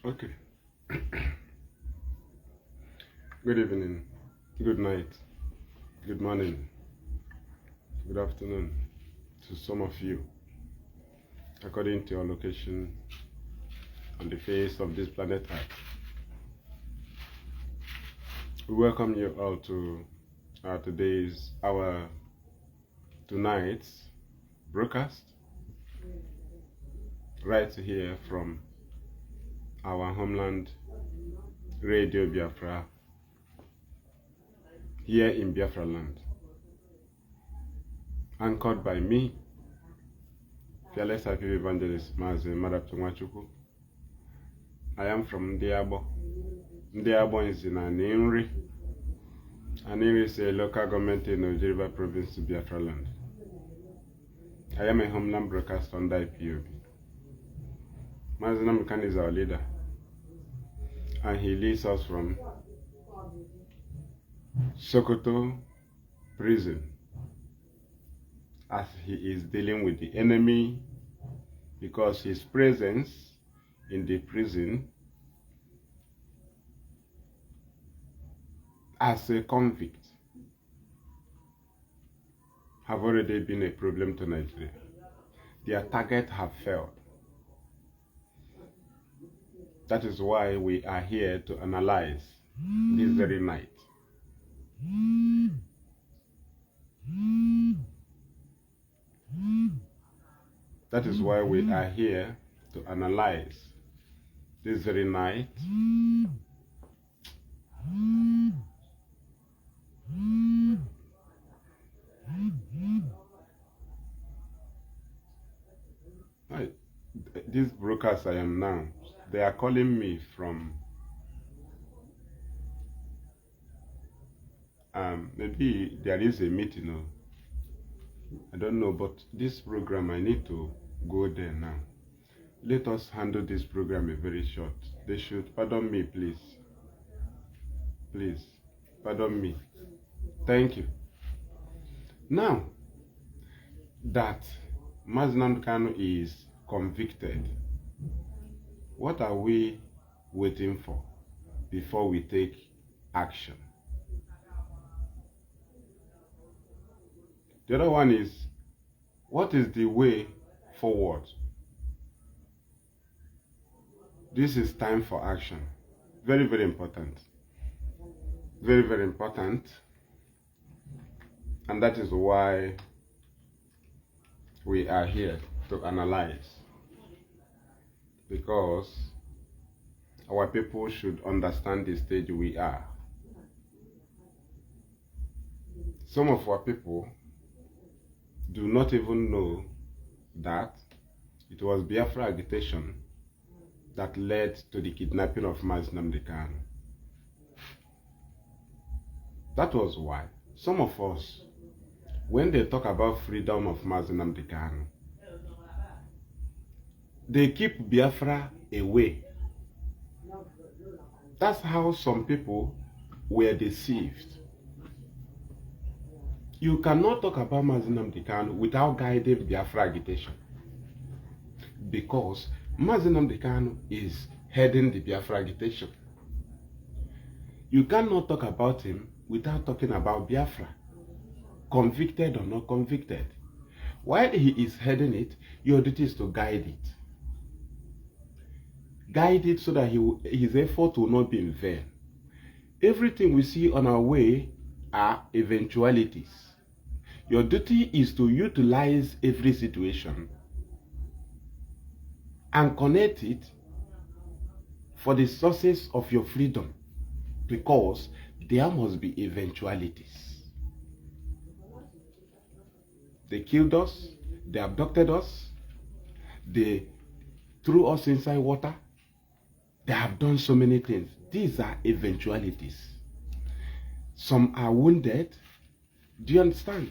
Okay. Good evening, good night, good morning, good afternoon to some of you, according to your location on the face of this planet Earth. We welcome you all to tonight's broadcast, right here from our homeland, Radio Biafra, here in Biafra land, anchored by me, fearless active evangelist Mazi Nnamdi Kanu. I am from Ndiabo. Ndiabo is in Aninri. Aninri is a local government in Nigeria province, Biafra land. I am a homeland broadcaster under IPOB. Mazi Nnamdi Kanu is our leader, and he leads us from Sokoto prison, as he is dealing with the enemy, because his presence in the prison as a convict have already been a problem to Nigeria. Their target have failed. That is why we are here to analyze this very night. That is why we are here to analyze this very night. These brokers I am now, they are calling me from maybe there is a meeting, I don't know, but this program I need to go there now. Let us handle this program very short. They should pardon me, please. Please, pardon me. Thank you. Now that Mazi Nnamdi Kanu is convicted, what are we waiting for before we take action? The other one is, what is the way forward? This is time for action. Very, very important. Very, very important. And that is why we are here to analyze. Because our people should understand the stage we are. Some of our people do not even know that it was Biafra agitation that led to the kidnapping of Mazi Nnamdi Kanu. That was why some of us, when they talk about freedom of Mazi Nnamdi Kanu, they keep Biafra away. That's how some people were deceived. You cannot talk about Mazi Nnamdi Kanu without guiding Biafra agitation, because Mazi Nnamdi Kanu is heading the Biafra agitation. You cannot talk about him without talking about Biafra, convicted or not convicted. While he is heading it, your duty is to guide it. Guide it so that his effort will not be in vain. Everything we see on our way are eventualities. Your duty is to utilize every situation and connect it for the sources of your freedom, because there must be eventualities. They killed us, they abducted us, they threw us inside water, they have done so many things. These are eventualities. Some are wounded. Do you understand?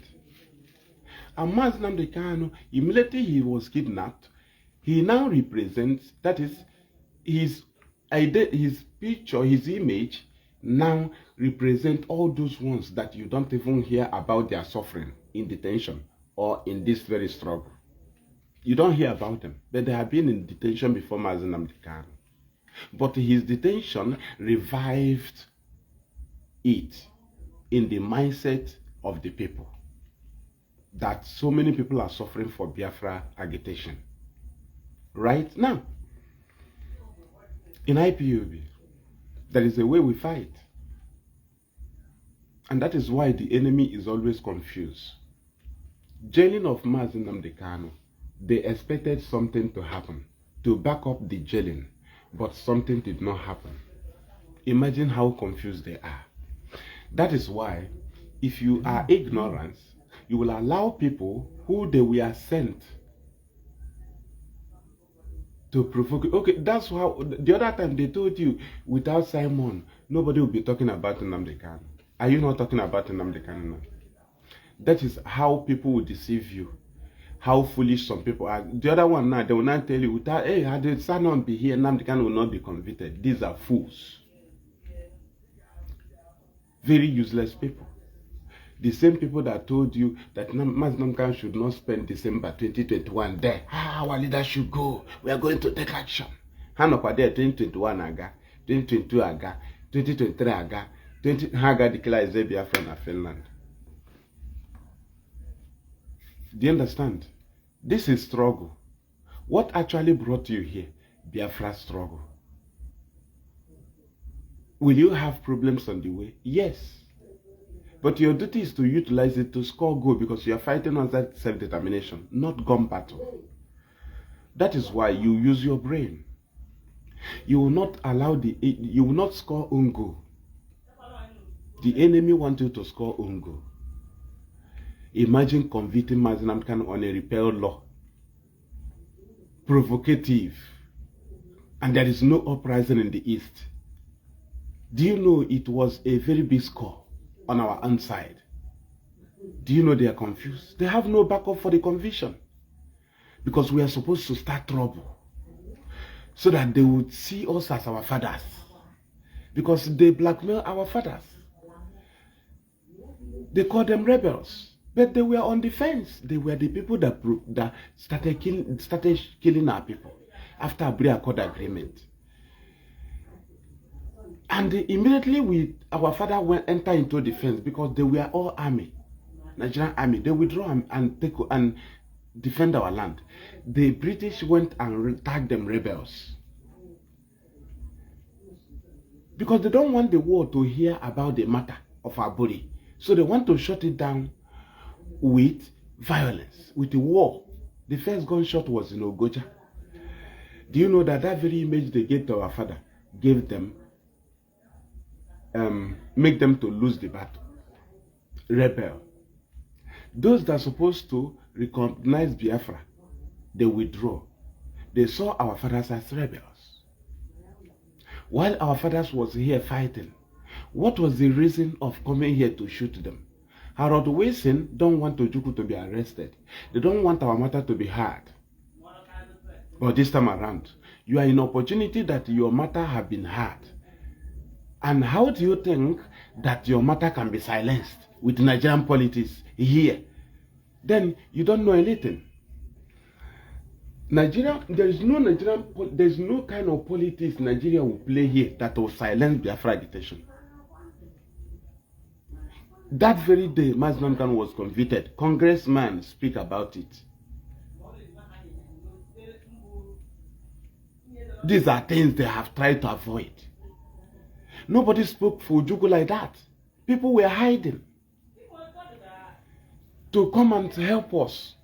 And Mazi Nnamdi Kanu, immediately he was kidnapped, he now represents, that is, his picture, his image now represent all those ones that you don't even hear about their suffering in detention or in this very struggle. You don't hear about them, but they have been in detention before Mazi Nnamdi Kanu. But his detention revived it in the mindset of the people that so many people are suffering for Biafra agitation. Right now, in IPOB, there is a way we fight. And that is why the enemy is always confused. Jailing of Mazi Nnamdi Kanu, they expected something to happen to back up the jailing, but something did not happen. Imagine how confused they are. That is why, if you are ignorant, you will allow people who they were sent to provoke. Okay, that's how the other time they told you without Simon, nobody will be talking about Nnamdi Kanu. Are you not talking about Nnamdi Kanu now? That is how people will deceive you. How foolish some people are. The other one now, they will not tell you, without, hey, had the Simon be here, Nnamdi Kanu will not be convicted. These are fools. Very useless people. The same people that told you that Mazi Nnamdi Kanu should not spend December 2021 there. Our leaders should go. We are going to take action. Hanokwa there 2021 aga, 2022 aga, 2023 aga, 20 Haga declares Biafra in Finland. Do you understand? This is struggle. What actually brought you here? Biafra struggle. Will you have problems on the way? Yes. But your duty is to utilize it to score goal because you are fighting on that self-determination, not gun battle. That is why you use your brain. You will not allow you will not score own goal. The enemy wants you to score own goal. Imagine convicting Mazi Nnamdi Kanu on a repeal law. Provocative. And there is no uprising in the East. Do you know it was a very big score on our own side? Do you know they are confused? They have no backup for the conviction. Because we are supposed to start trouble. So that they would see us as our fathers. Because they blackmail our fathers. They call them rebels. But they were on the fence. They were the people that started killing our people after Abri Accord agreement. And immediately our father enter into defense because they were all army, Nigerian army. They withdraw and defend our land. The British went and tagged them rebels. Because they don't want the world to hear about the matter of our body. So they want to shut it down with violence, with the war. The first gunshot was in Ogoja. Do you know that very image they gave to our father gave them, make them to lose the battle? Rebel. Those that are supposed to recognize Biafra, they withdraw. They saw our fathers as rebels. While our fathers was here fighting, what was the reason of coming here to shoot them? Harold Wilson don't want Ojukwu to be arrested. They don't want our matter to be heard. But this time around, you are in opportunity that your matter have been heard. And how do you think that your matter can be silenced with Nigerian politics here? Then you don't know anything. Nigeria, there's no kind of politics Nigeria will play here that will silence Biafra agitation. That very day, Mazi Nnamdi Kanu was convicted. Congressman speak about it. These are things they have tried to avoid. Nobody spoke for Ojukwu like that. People were hiding to come and help us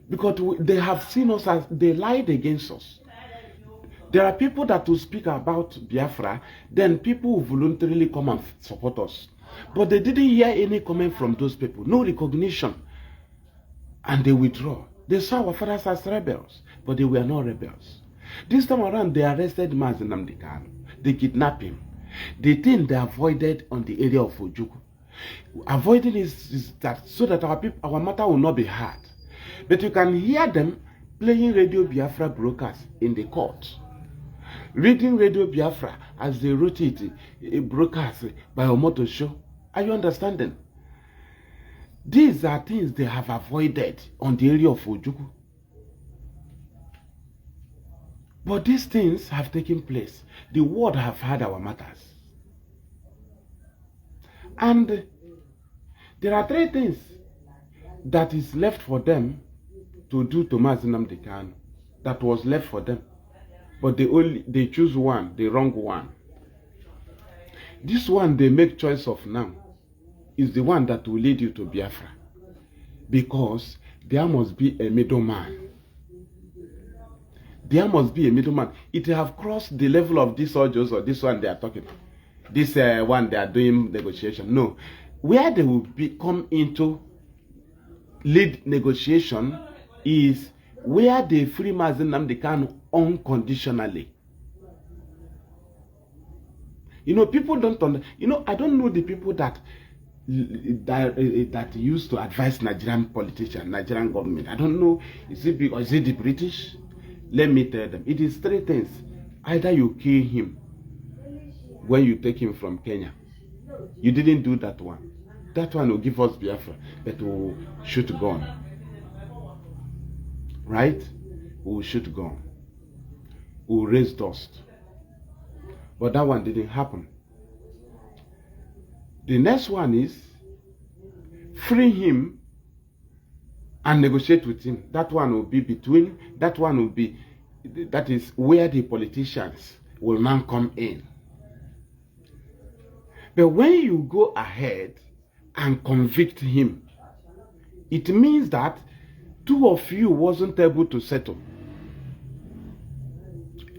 because they have seen us as they lied against us. There are people that will speak about Biafra, then people will voluntarily come and support us. But they didn't hear any comment from those people, no recognition. And they withdraw. They saw our fathers as rebels, but they were not rebels. This time around, they arrested Mazi Nnamdi Kanu. They kidnapped him. The thing they avoided on the area of Ojukwu. Avoiding is that so that our matter will not be heard. But you can hear them playing Radio Biafra broadcasts in the court. Reading Radio Biafra as they wrote it, a broadcast by Omoto Show. Are you understanding? These are things they have avoided on the area of Ojukwu. But these things have taken place. The world have heard our matters. And there are three things that is left for them to do to Mazi Nnamdi Kanu. That was left for them. But they choose one, the wrong one. This one they make choice of now is the one that will lead you to Biafra. Because there must be a middleman. There must be a middleman. It have crossed the level of this Ojos or this one they are talking. This one they are doing negotiation. No. Where they will come into lead negotiation is where they free Mazi Nnamdi Kanu unconditionally. You know, people don't understand. I don't know the people that used to advise Nigerian politicians, Nigerian government. I don't know. Is it the British? Let me tell them. It is three things. Either you kill him when you take him from Kenya. You didn't do that one. That one will give us Biafra, but we'll shoot gun. Right? We'll shoot gun. We'll raise dust. But that one didn't happen. The next one is free him and negotiate with him. That one will be that is where the politicians will now come in. But when you go ahead and convict him, it means that two of you wasn't able to settle.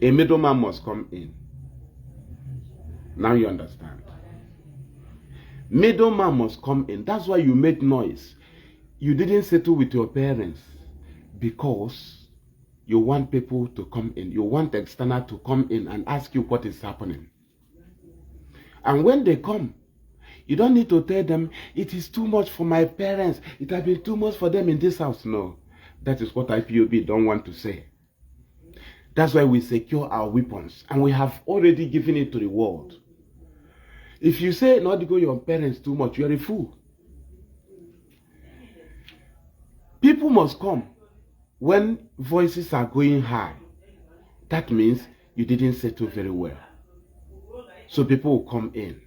A middleman must come in. Now you understand. Middleman must come in. That's why you made noise. You didn't settle with your parents because you want people to come in. You want external to come in and ask you what is happening. And when they come, you don't need to tell them, it is too much for my parents. It has been too much for them in this house. No. That is what IPOB don't want to say. That's why we secure our weapons. And we have already given it to the world. If you say not to go your parents too much, you are a fool. People must come when voices are going high. That means you didn't settle very well. So people will come in.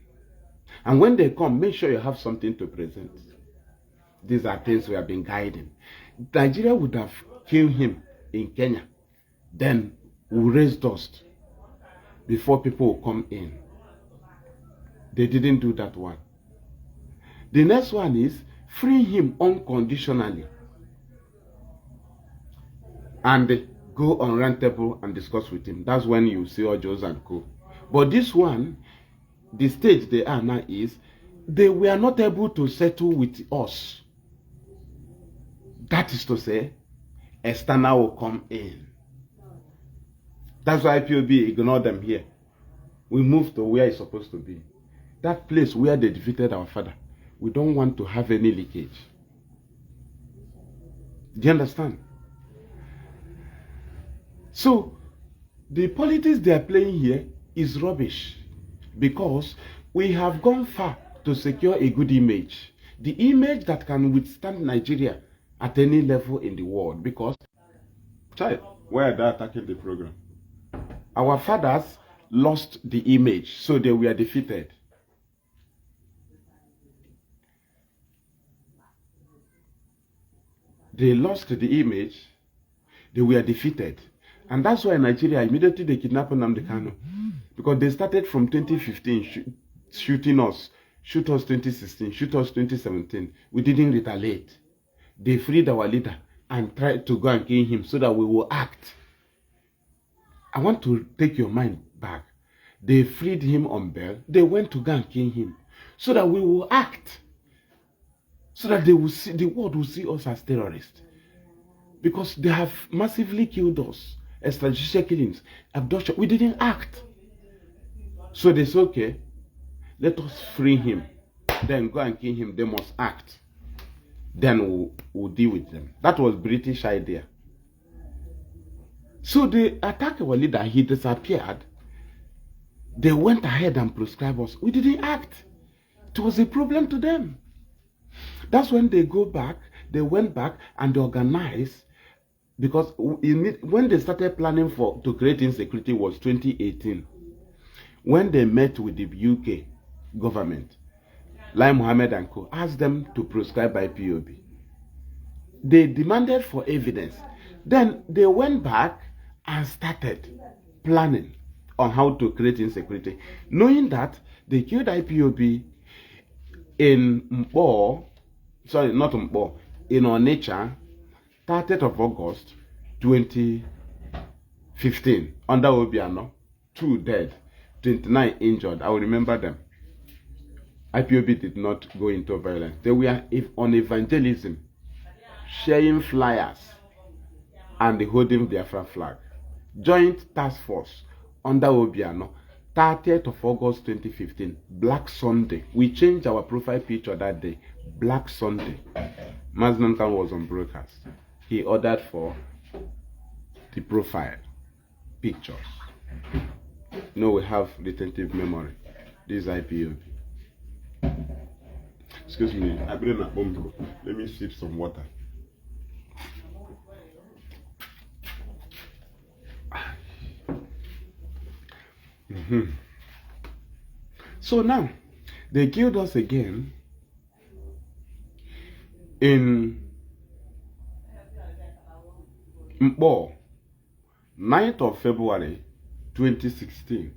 And when they come, make sure you have something to present. These are things we have been guiding. Nigeria would have killed him in Kenya. Then we'll raise dust before people will come in. They didn't do that one. The next one is free him unconditionally and go on round table and discuss with him. That's when you see Ojos and co. But this one, the stage they are now is they were not able to settle with us. That is to say, external will come in. That's why IPOB ignore them here. We move to where it's supposed to be. That place where they defeated our father. We don't want to have any leakage. Do you understand? So, the politics they are playing here is rubbish. Because we have gone far to secure a good image. The image that can withstand Nigeria at any level in the world. Because, child, why are they attacking the program? Our fathers lost the image, so they were defeated. They lost the image, they were defeated. And that's why Nigeria, immediately they kidnapped Nnamdi Kanu. Because they started from 2015 shooting us. Shoot us 2016, shoot us 2017. We didn't retaliate. They freed our leader and tried to go and kill him so that we will act. I want to take your mind back. They freed him on bail. They went to go and kill him so that we will act. So that they will see, the world will see us as terrorists. Because they have massively killed us. Extrajudicial killings, abduction. We didn't act. So they said, okay, let us free him. Then go and kill him. They must act. Then we'll deal with them. That was British idea. So they attacked our leader. He disappeared. They went ahead and prescribed us. We didn't act. It was a problem to them. That's when they go back. They went back and they organized Because when they started planning to create insecurity was 2018. When they met with the UK government, Lai Mohammed and co. asked them to proscribe IPOB. They demanded for evidence. Then they went back and started planning on how to create insecurity, knowing that they killed IPOB in Mpo, sorry, not Mpo, in Onitsha, 30th of August 2015, under Obiano, 2 dead, 29 injured. I will remember them. IPOB did not go into violence. They were on evangelism, sharing flyers and holding Biafra flag. Joint task force under Obiano, 30th of August 2015, Black Sunday. We changed our profile picture that day. Black Sunday. Mazi Nnamdi Kanu was on broadcast. He ordered for the profile pictures. No, we have retentive memory. This is IPOB. Excuse me, I bring a bomb. Let me sip some water. So now, they killed us again in Mpo, 9th of February 2016.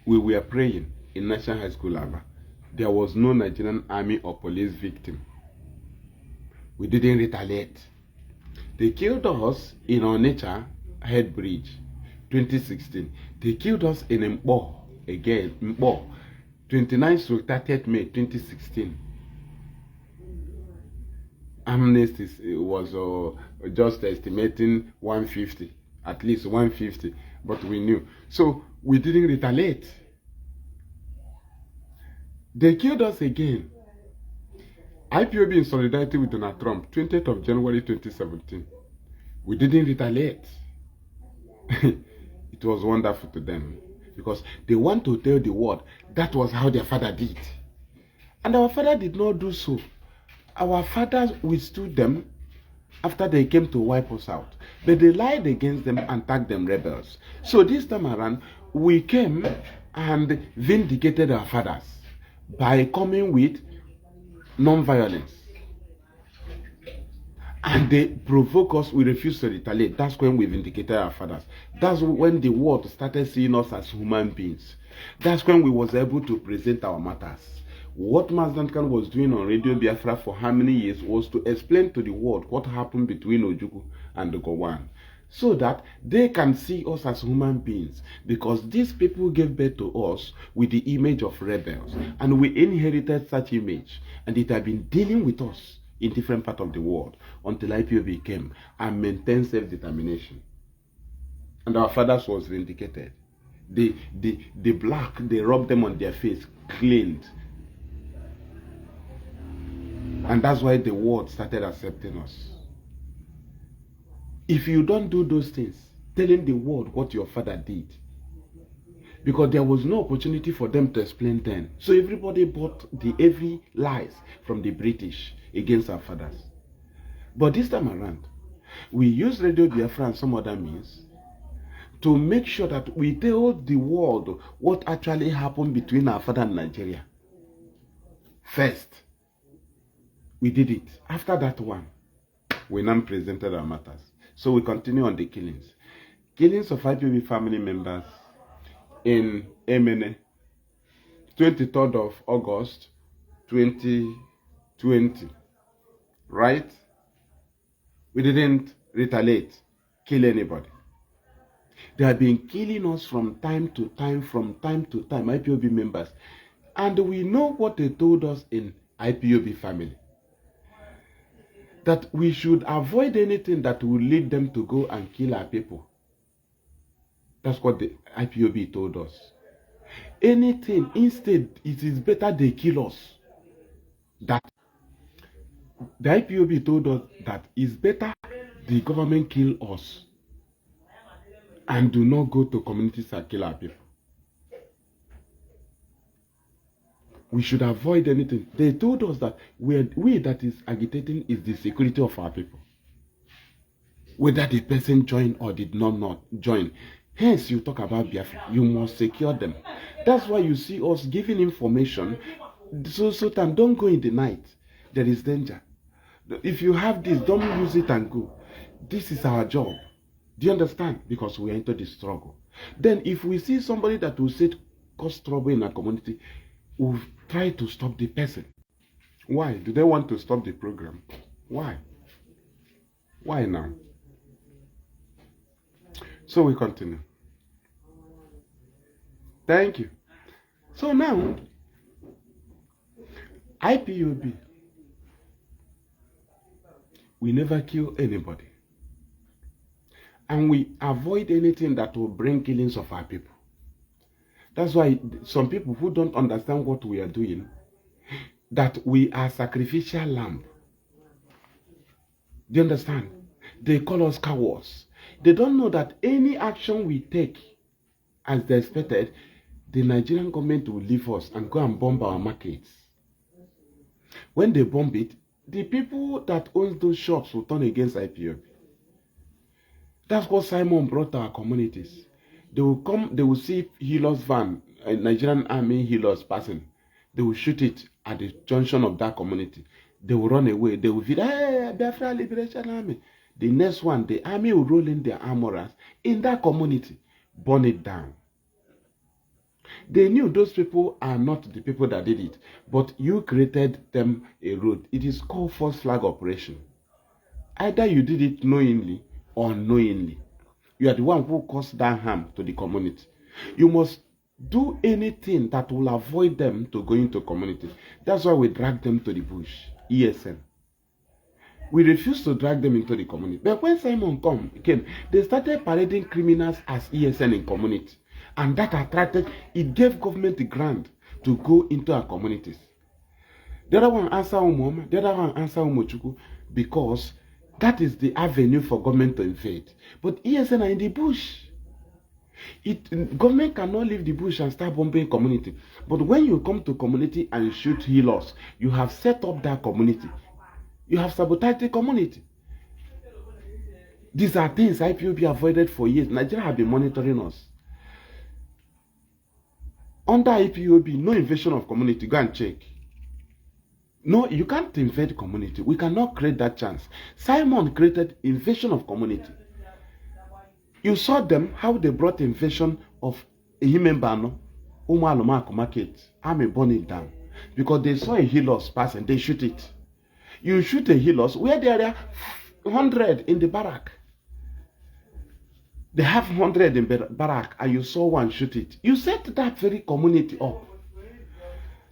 We were praying in National High School Aba. There was no Nigerian army or police victim. We didn't retaliate. They killed us in Onitsha Head Bridge, 2016. They killed us in Mpo again, Mpo, 29th to 30th May 2016. Amnesty was just estimating 150, at least 150, but we knew. So we didn't retaliate. They killed us again. IPOB in solidarity with Donald Trump, 20th of January 2017. We didn't retaliate. It was wonderful to them because they want to tell the world that was how their father did. And our father did not do so. Our fathers withstood them after they came to wipe us out. But they lied against them and tagged them rebels. So this time around, we came and vindicated our fathers by coming with non-violence. And they provoke us, we refuse to retaliate. That's when we vindicated our fathers. That's when the world started seeing us as human beings. That's when we was able to present our matters. What Mazi Nnamdi Kanu was doing on Radio Biafra for how many years was to explain to the world what happened between Ojukwu and the Gowon, so that they can see us as human beings, because these people gave birth to us with the image of rebels, and we inherited such image, and it had been dealing with us in different parts of the world until IPOB came and maintained self-determination. And our fathers was vindicated. The black, they rubbed them on their face, cleaned. And that's why the world started accepting us. If you don't do those things, telling the world what your father did, because there was no opportunity for them to explain then. So everybody bought the heavy lies from the British against our fathers. But this time around, we use Radio Biafra and some other means to make sure that we tell the world what actually happened between our father and Nigeria. First, we did it. After that one, we now presented our matters. So we continue on the killings. Killings of IPOB family members in Emene, 23rd of August 2020. Right? We didn't retaliate, kill anybody. They have been killing us from time to time, IPOB members. And we know what they told us in IPOB family. That we should avoid anything that will lead them to go and kill our people. That's what the IPOB told us. Anything, instead, it is better they kill us. That the IPOB told us that it's better the government kill us and do not go to communities and kill our people. We should avoid anything. They told us that we that is agitating is the security of our people. whether the person joined or did not join. Hence, you talk about Biafra, you must secure them. That's why you see us giving information so that don't go in the night. There is danger. If you have this, don't use it and go. This is our job. Do you understand? Because we enter the struggle. Then if we see somebody that will cause trouble in our community, we'll try to stop the person. Why? Do they want to stop the program? Why? Why now? So we continue. Thank you. So now, IPOB, we never kill anybody. And we avoid anything that will bring killings of our people. That's why some people who don't understand what we are doing, that we are sacrificial lamb. Do you understand? They call us cowards. They don't know that any action we take as they expected, the Nigerian government will leave us and go and bomb our markets. When they bomb it, the people that own those shops will turn against IPOB. That's what Simon brought to our communities. They will come, they will see healers van, a Nigerian army healers passing. They will shoot it at the junction of that community. They will run away. They will be, hey, Biafra Liberation Army. The next one, the army will roll in their armorers in that community, burn it down. They knew those people are not the people that did it, but you created them a road. It is called false flag operation. Either you did it knowingly or unknowingly. You are the one who caused that harm to the community. You must do anything that will avoid them to go into community. That's why we drag them to the bush, ESN. We refuse to drag them into the community. But when Simon came, they started parading criminals as ESN in community. And that attracted, it gave government the grant to go into our communities. The other one answer Umoma, the other one answer Umochuku, because that is the avenue for government to invade. But ESN are in the bush. Government cannot leave the bush and start bombing community. But when you come to community and shoot healers, you have set up that community. You have sabotaged the community. These are things IPOB avoided for years. Nigeria have been monitoring us. Under IPOB, no invasion of community. Go and check. No, you can't invade community. We cannot create that chance. Simon created invasion of community. You saw them, how they brought invasion of Ihimembano, Umalomako market. Army burn it down. Because they saw a healers pass and they shoot it. You shoot a healers where there are 100 in the barrack. They have 100 in barrack and you saw one shoot it. You set that very community up.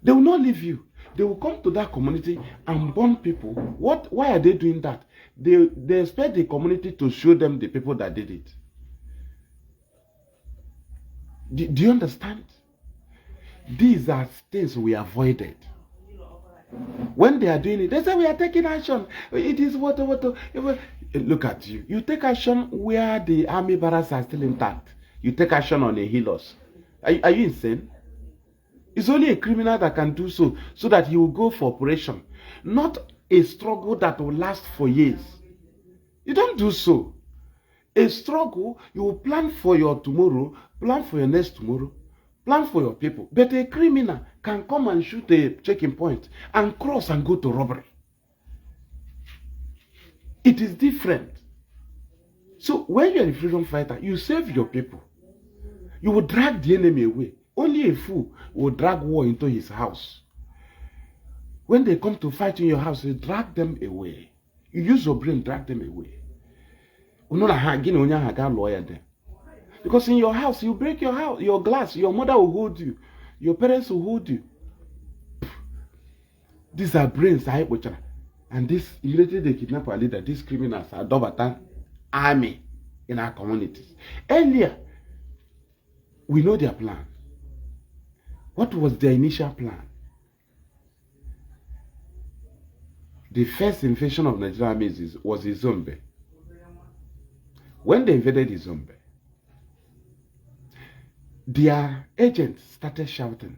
They will not leave you. They will come to that community and burn people. Why are they doing that? They expect the community to show them the people that did it. Do you understand? These are things we avoided. When they are doing it, they say we are taking action. It is what. Look at you. You take action where the army barracks are still intact. You take action on the healers. Are you insane? It's only a criminal that can do so that he will go for operation. Not a struggle that will last for years. You don't do so. A struggle, you will plan for your tomorrow, plan for your next tomorrow, plan for your people. But a criminal can come and shoot a checking point and cross and go to robbery. It is different. So when you're a freedom fighter, you save your people. You will drag the enemy away. Only a fool will drag war into his house. When they come to fight in your house, you drag them away. You use your brain, drag them away. Because in your house, you break your glass, your mother will hold you, your parents will hold you. These are brains, and this immediately they kidnap our leader. These criminals are Dobatan army in our communities. Earlier, we know their plan. What was their initial plan? The first invasion of Nigerian armies was Izombe. When they invaded Izombe, their agents started shouting.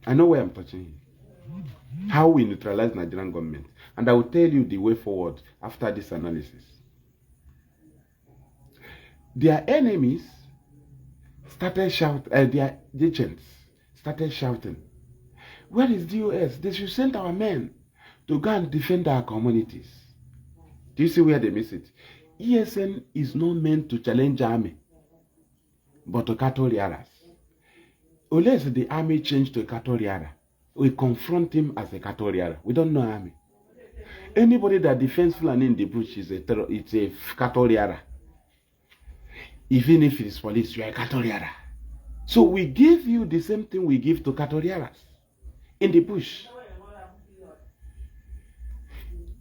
I know where I'm touching you. How we neutralize Nigerian government. And I will tell you the way forward after this analysis. their enemies started shouting, their agents started shouting, where is DOS? They should send our men to go and defend our communities. Do you see where they miss it? ESN is not meant to challenge army, but to cattle riaras. Unless the army changed to a cattle riara, we confront him as a cattle riara. We don't know army. Anybody that defends Fulani in the bush is it's a cattle riara. Even if it is police, you are a cattle riara. So we give you the same thing we give to cattle riaras in the bush.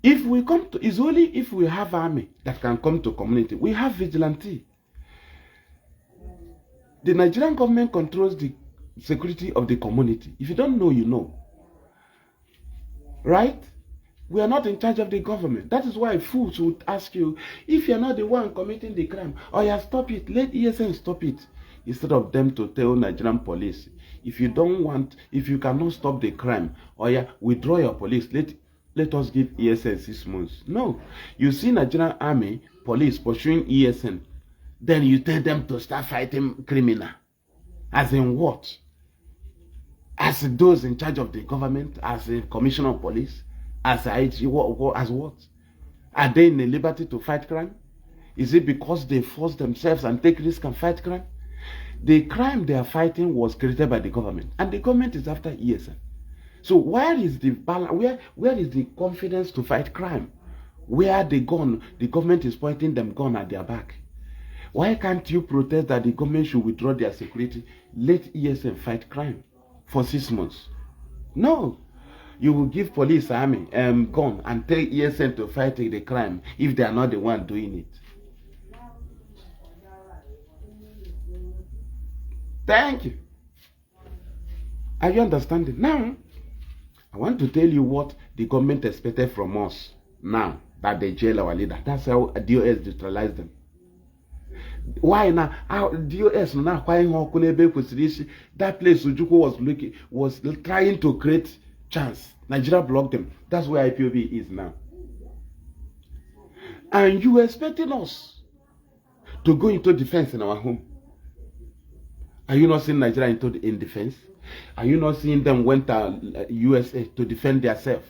If we come to, it's only if we have army that can come to community. We have vigilante. The Nigerian government controls the security of the community. If you don't know, you know. Right? We are not in charge of the government. That is why fools would ask you, if you're not the one committing the crime, or you stop it, let ESN stop it. Instead of them to tell Nigerian police, if you don't want, if you cannot stop the crime, or you withdraw your police, let us give ESN 6 months. No. You see Nigerian army, police pursuing ESN, then you tell them to start fighting criminal. As in what? As those in charge of the government, as a commissioner of police, as IG, as what? Are they in the liberty to fight crime? Is it because they force themselves and take risk and fight crime? The crime they are fighting was created by the government, and the government is after ESN. So where is the balance? Where is the confidence to fight crime? Where the gun, the government is pointing them gun at their back. Why can't you protest that the government should withdraw their security? Let ESN fight crime for 6 months. No. You will give police, army, gun and tell ESN to fight the crime if they are not the one doing it. Thank you. Are you understanding? Now, I want to tell you what the government expected from us now that they jail our leader. That's how DOS neutralized them. Why now? How DOS now? That place Ojukwu was trying to create chance. Nigeria blocked them. That's where IPOB is now. And you were expecting us to go into defense in our home. Are you not seeing Nigeria in defense? Are you not seeing them went to USA to defend themselves?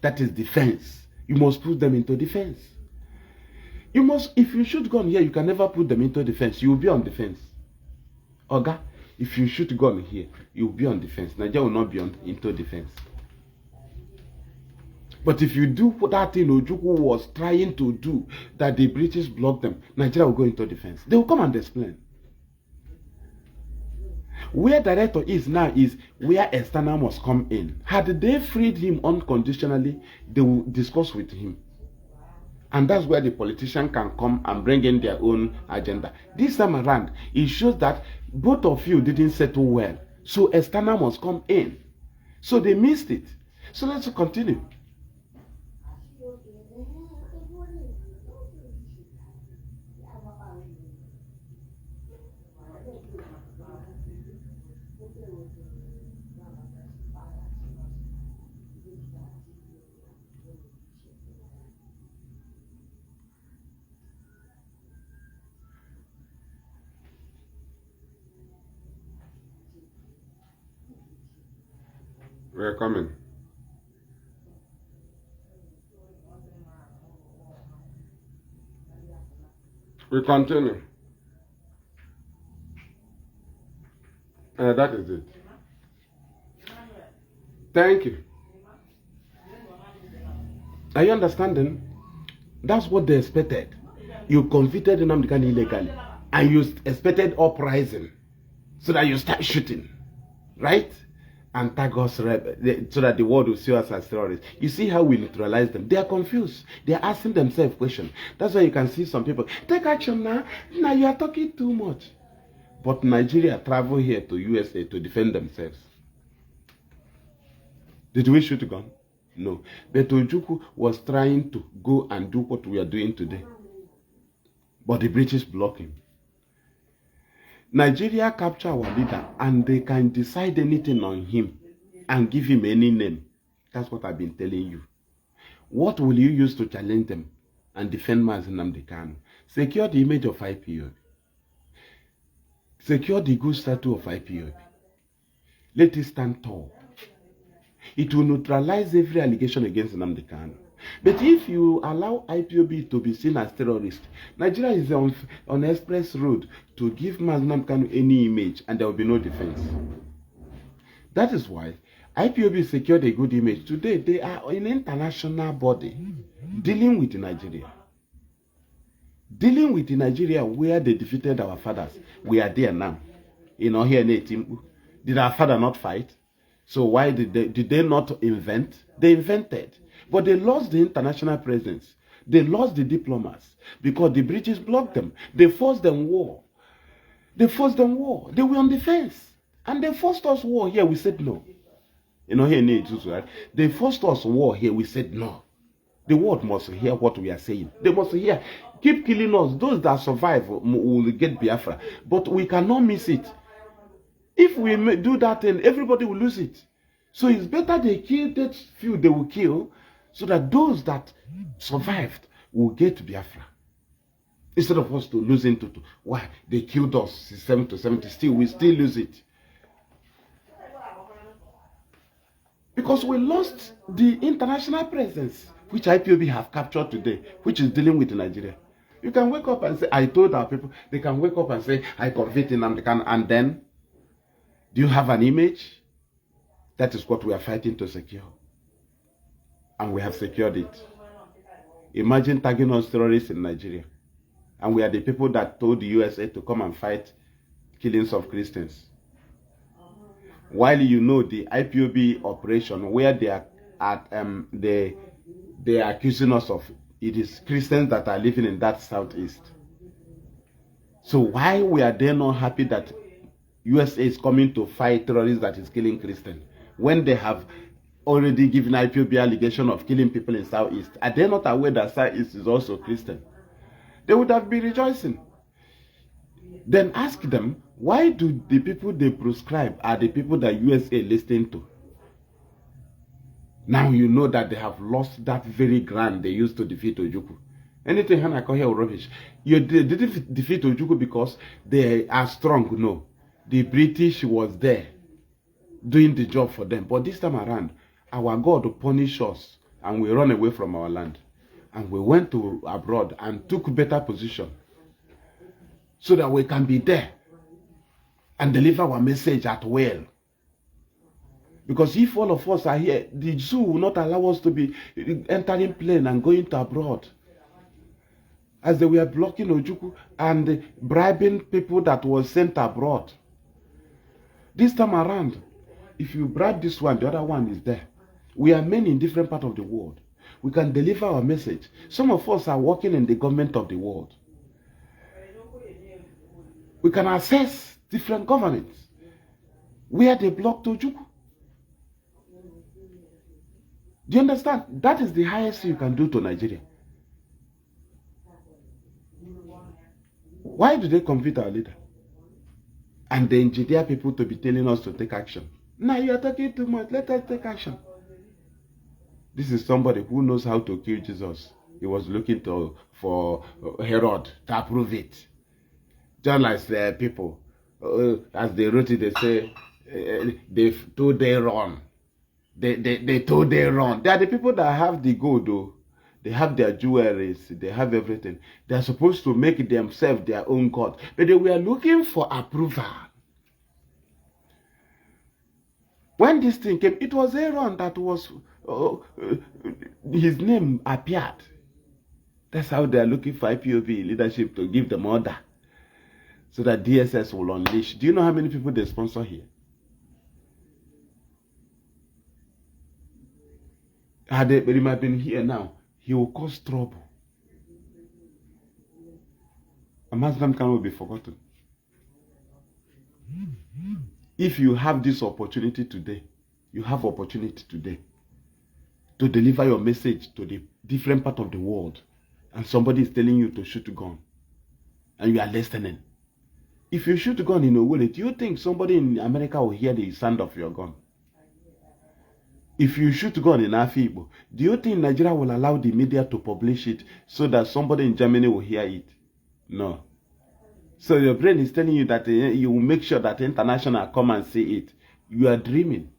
That is defense. You must put them into defense. You must, if you shoot gun here, you can never put them into defense. You will be on defense. Oga, if you shoot gun here, you will be on defense. Nigeria will not be into defense. But if you do that thing Ojukwu was trying to do, that the British blocked them, Nigeria will go into defense. They will come and explain. Where director is now is where external must come in. Had they freed him unconditionally, they will discuss with him. And that's where the politician can come and bring in their own agenda. This time around, it shows that both of you didn't settle well. So external must come in. So they missed it. So let's continue. We're coming. We continue. That is it. Thank you. Are you understanding? That's what they expected. You convicted Nnamdi Kanu illegally, and you expected uprising so that you start shooting, right? And tag us so that the world will see us as terrorists. You see how we neutralize them. They are confused. They are asking themselves questions. That's why you can see some people take action now. Now you are talking too much. But Nigeria travel here to USA to defend themselves. Did we shoot a gun? No. But Ojukwu was trying to go and do what we are doing today. But the British blocked him. Nigeria capture our leader and they can decide anything on him and give him any name. That's what I've been telling you. What will you use to challenge them and defend Mazi Nnamdi Kanu? Secure the image of IPOB. Secure the good status of IPOB. Let it stand tall. It will neutralize every allegation against Nnamdi Kanu. But if you allow IPOB to be seen as terrorist, Nigeria is on express road to give Mazi Nnamdi Kanu any image, and there will be no defense. That is why IPOB secured a good image. Today, they are an international body dealing with Nigeria. Dealing with Nigeria where they defeated our fathers. We are there now. You know, here in Etimbu. Did our father not fight? So why did they not invent? They invented. But they lost the international presence. They lost the diplomats because the British blocked them. They forced them war. They forced them war. They were on the fence. And they forced us war here. We said no. You know, here in Etimbu, right? They forced us war here. We said no. The world must hear what we are saying. They must hear. Keep killing us. Those that survive will get Biafra. But we cannot miss it. If we do that, then everybody will lose it. So it's better they kill that few they will kill, so that those that survived will get Biafra. Instead of us to losing to why they killed us 67 to 70, still we still lose it. Because we lost the international presence, which IPOB have captured today, which is dealing with Nigeria. You can wake up and say, I told our people. They can wake up and say, I convicted Nnamdi Kanu, and then, do you have an image? That is what we are fighting to secure. And we have secured it. Imagine tagging us terrorists in Nigeria. And we are the people that told the USA to come and fight killings of Christians. While you know the IPOB operation where they are at they are accusing us of, it is Christians that are living in that southeast. So why we are they not happy that USA is coming to fight terrorists that is killing Christians when they have already given IPOB allegation of killing people in southeast? Are they not aware that southeast is also Christian? They would have been rejoicing. Then ask them, why do the people they proscribe are the people that USA listening to? Now you know that they have lost that very ground they used to defeat Ojukwu. Anything Hannah call here rubbish. You didn't defeat Ojukwu because they are strong. No. The British was there doing the job for them. But this time around, our God punished us and we run away from our land. And we went to abroad and took better position so that we can be there and deliver our message at will. Because if all of us are here, the zoo will not allow us to be entering plane and going to abroad. As they were blocking Ojukwu and bribing people that were sent abroad. This time around, if you bribe this one, the other one is there. We are many in different parts of the world. We can deliver our message. Some of us are working in the government of the world. We can access different governments where they blocked Ojukwu. Do you understand? That is the highest you can do to Nigeria. Why do they convict our leader? And they engineer people to be telling us to take action. Now you are talking too much. Let us take action. This is somebody who knows how to kill Jesus. He was looking for Herod to approve it. Just like people, as they wrote it, they say, they told they run. They told they run. They are the people that have the gold, though. They have their jewelries. They have everything. They are supposed to make themselves their own God. But they were looking for approval. When this thing came, it was Aaron that was, his name appeared. That's how they are looking for IPOB leadership to give them order. So that DSS will unleash. Do you know how many people they sponsor here? Had they might have been here now, he will cause trouble. And Mazi Nnamdi Kanu will be forgotten. If you have this opportunity today, you have opportunity today to deliver your message to the different part of the world, and somebody is telling you to shoot a gun, and you are listening. If you shoot a gun in Owerri, do you think somebody in America will hear the sound of your gun? If you shoot a gun in Afibo, do you think Nigeria will allow the media to publish it so that somebody in Germany will hear it? No. So your brain is telling you that you will make sure that international come and see it. You are dreaming.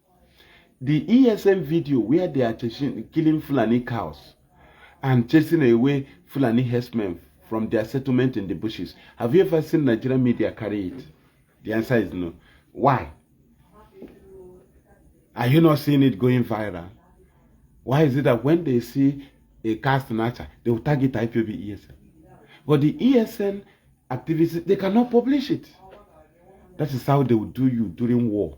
The ESM video where they are killing Fulani cows and chasing away Fulani herdsmen from their settlement in the bushes. Have you ever seen Nigerian media carry it? The answer is no. Why? Are you not seeing it going viral? Why is it that when they see a car snatcher, they will target IPOB ESN? But the ESN activists, they cannot publish it. That is how they will do you during war.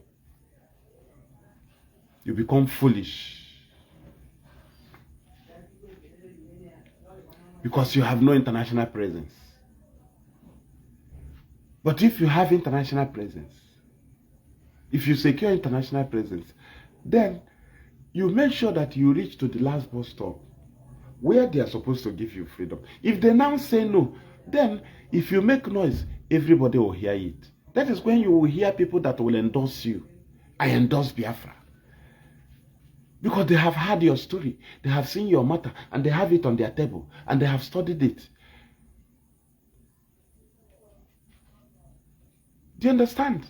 You become foolish. Because you have no international presence. But if you have international presence, if you secure international presence, then you make sure that you reach to the last bus stop where they are supposed to give you freedom. If they now say no, then if you make noise, everybody will hear it. That is when you will hear people that will endorse you. I endorse Biafra. Because they have heard your story, they have seen your matter, and they have it on their table, and they have studied it. Do you understand?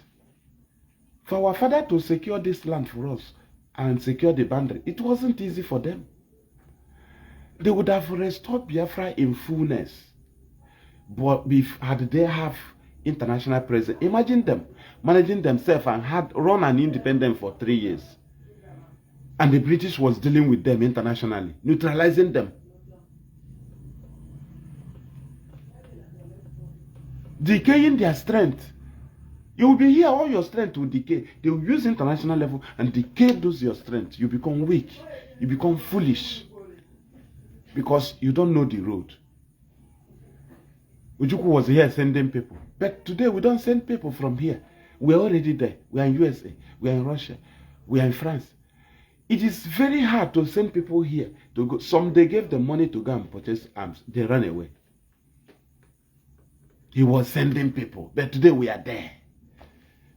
For our father to secure this land for us and secure the boundary, it wasn't easy for them. They would have restored Biafra in fullness. But had they have international presence, imagine them managing themselves and had run an independent for 3 years. And the British was dealing with them internationally, neutralizing them. Decaying their strength. You will be here, all your strength will decay. They will use international level and decay those your strength. You become weak. You become foolish. Because you don't know the road. Ojukwu was here sending people. But today we don't send people from here. We're already there. We're in USA. We're in Russia. We're in France. It is very hard to send people here to go. Some they gave them money to go and purchase arms. They ran away. He was sending people. But today we are there.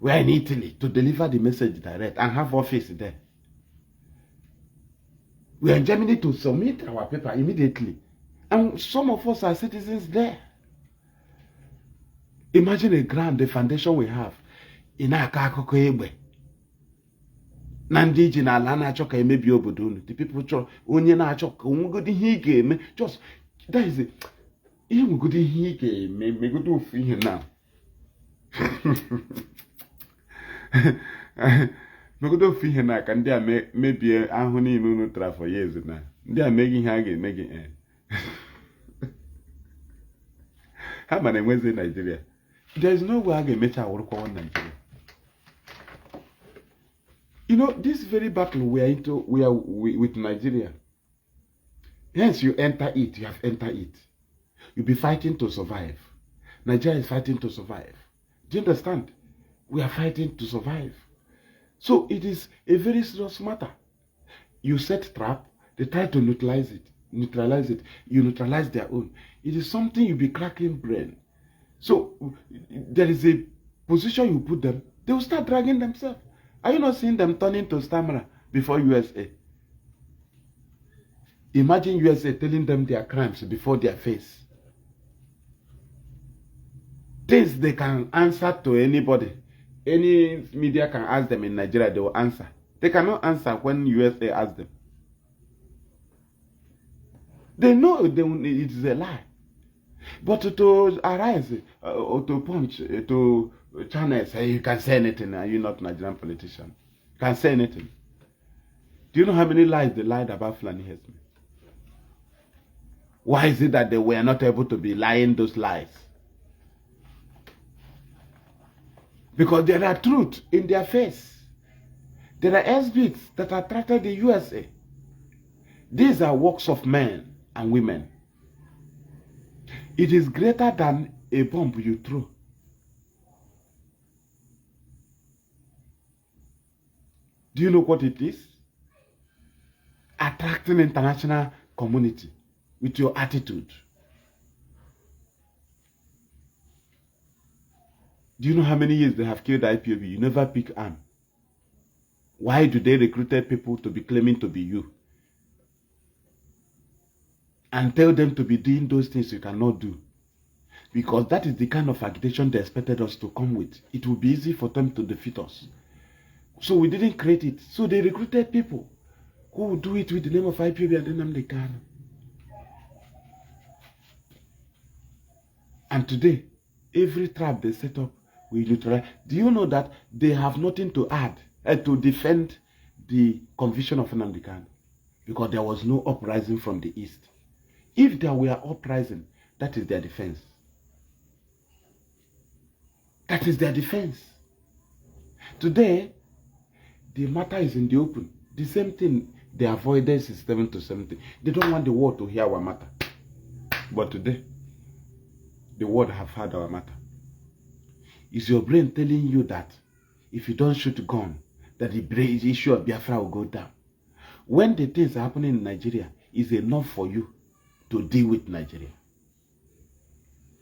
We are in Italy to deliver the message direct and have office there. We are in Germany to submit our paper immediately. And some of us are citizens there. Imagine the foundation we have in Akakoko Egbe. Nandi ji na ala na-achọ ka emebi obodo unu. The people chọrọ onye na-achọ ka onwegodi ihe ị ga-eme. Just that is it. Ihe nwegodi ihe ị ga-eme megodi ofu ihe na. Megodi ofu ihe na ka ndị a mebie ahụ niile unu tara for years na. Ndị a meghị ihe a ga-eme gị. Ha mana enwezi Nigeria. There is no way a ga-emecha awụrụkwa Nigeria. You know, this very battle we are with Nigeria. Hence, you enter it, you have entered it. You'll be fighting to survive. Nigeria is fighting to survive. Do you understand? We are fighting to survive. So it is a very serious matter. You set trap, they try to neutralize it. You neutralize their own. It is something you'll be cracking brain. So there is a position you put them, they will start dragging themselves. Are you not seeing them turning to stammerer before USA? Imagine USA telling them their crimes before their face. Things they can answer to anybody. Any media can ask them in Nigeria, they will answer. They cannot answer when USA asks them. They know it is a lie. But to arise, or to punch, to channel, say you can say anything, are you not Nigerian politician? You can say anything. Do you know how many lies they lied about Fulani herdsmen? Why is it that they were not able to be lying those lies? Because there are truth in their face. There are exhibits that attracted the USA. These are works of men and women. It is greater than a bomb you throw. Do you know what it is? Attracting international community with your attitude. Do you know how many years they have killed IPOB? You never pick arm. Why do they recruit people to be claiming to be you? And tell them to be doing those things you cannot do. Because that is the kind of agitation they expected us to come with. It will be easy for them to defeat us. So we didn't create it. So they recruited people who would do it with the name of IPOB and Nnamdi Kanu. And today, every trap they set up, we neutralize. Do you know that they have nothing to add to defend the conviction of Nnamdi Kanu? Because there was no uprising from the east. If there were uprising, that is their defense. That is their defense. Today, the matter is in the open. The same thing they avoided since 7 to 17. They don't want the world to hear our matter. But today, the world have heard our matter. Is your brain telling you that if you don't shoot a gun, that the issue of Biafra will go down? When the things are happening in Nigeria, is enough for you to deal with Nigeria.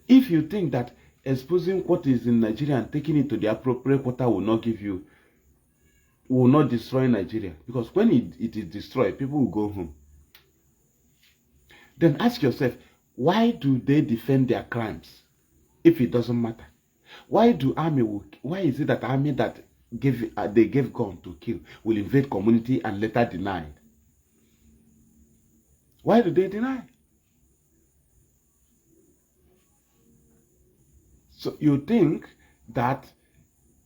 If you think that exposing what is in Nigeria and taking it to the appropriate quarter will not destroy Nigeria, because when it is destroyed, people will go home. Then ask yourself, why do they defend their crimes if it doesn't matter? Why is it that army that they gave gun to kill will invade community and later deny it? Why do they deny? So you think that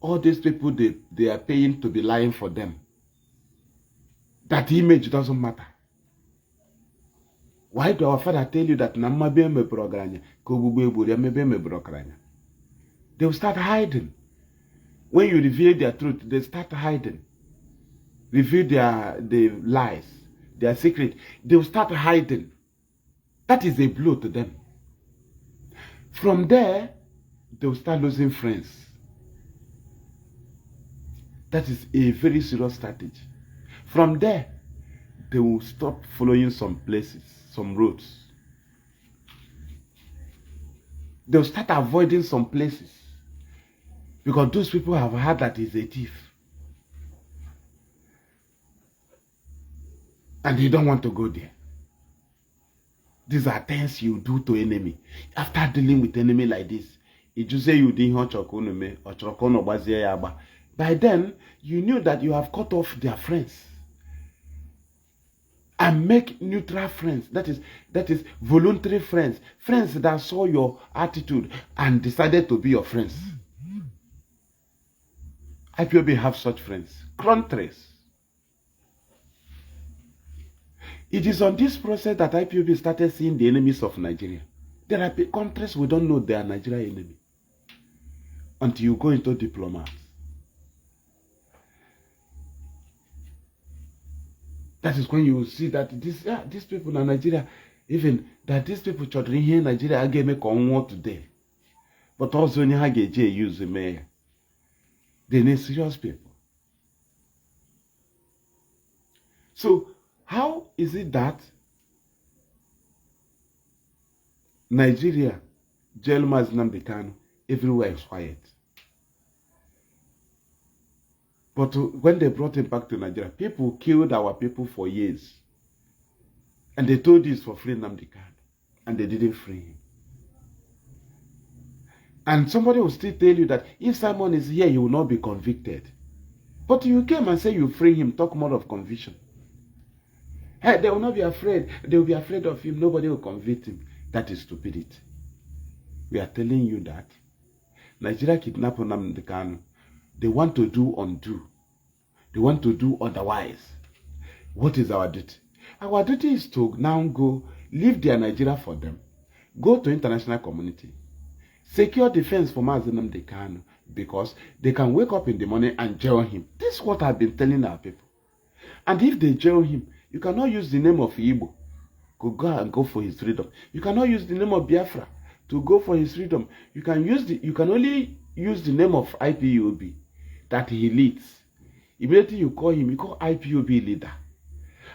all these people they are paying to be lying for them, that image doesn't matter? Why do our father tell you that they will start hiding? When you reveal their truth, they start hiding. Reveal their lies, their secret, they will start hiding. That is a blow to them. From there, they will start losing friends. That is a very serious strategy. From there, they will stop following some places, some roads. They will start avoiding some places. Because those people have heard that he's a thief. And you don't want to go there. These are things you do to enemy. After dealing with enemy like this, if you say you didn't by then, you knew that you have cut off their friends. And make neutral friends. That is voluntary friends. Friends that saw your attitude and decided to be your friends. IPOB have such friends. Countries. It is on this process that IPOB started seeing the enemies of Nigeria. There are countries we don't know they are Nigeria enemy. Until you go into diplomats. That is when you see that these people in Nigeria, even that these people children here in Nigeria are going to make on war today. But also when you use the mayor. They need serious people. So, how is it that Nigeria, jail Mazi Nnamdi Kanu, everywhere is quiet? But when they brought him back to Nigeria, people killed our people for years. And they told this for free Nnamdi Kanu. And they didn't free him. And somebody will still tell you that if Simon is here, he will not be convicted. But you came and say you free him, talk more of conviction. Hey, they will not be afraid. They will be afraid of him. Nobody will convict him. That is stupidity. We are telling you that Nigeria kidnapped Nnamdi Kanu. They want to do undo. They want to do otherwise. What is our duty? Our duty is to now go, leave their Nigeria for them. Go to international community. Secure defense for Mazi Nnamdi Kanu, because they can wake up in the morning and jail him. This is what I've been telling our people. And if they jail him, you cannot use the name of Igbo to go for his freedom. You cannot use the name of Biafra to go for his freedom. You can only use the name of IPOB that he leads. Immediately you call him, you call IPOB leader.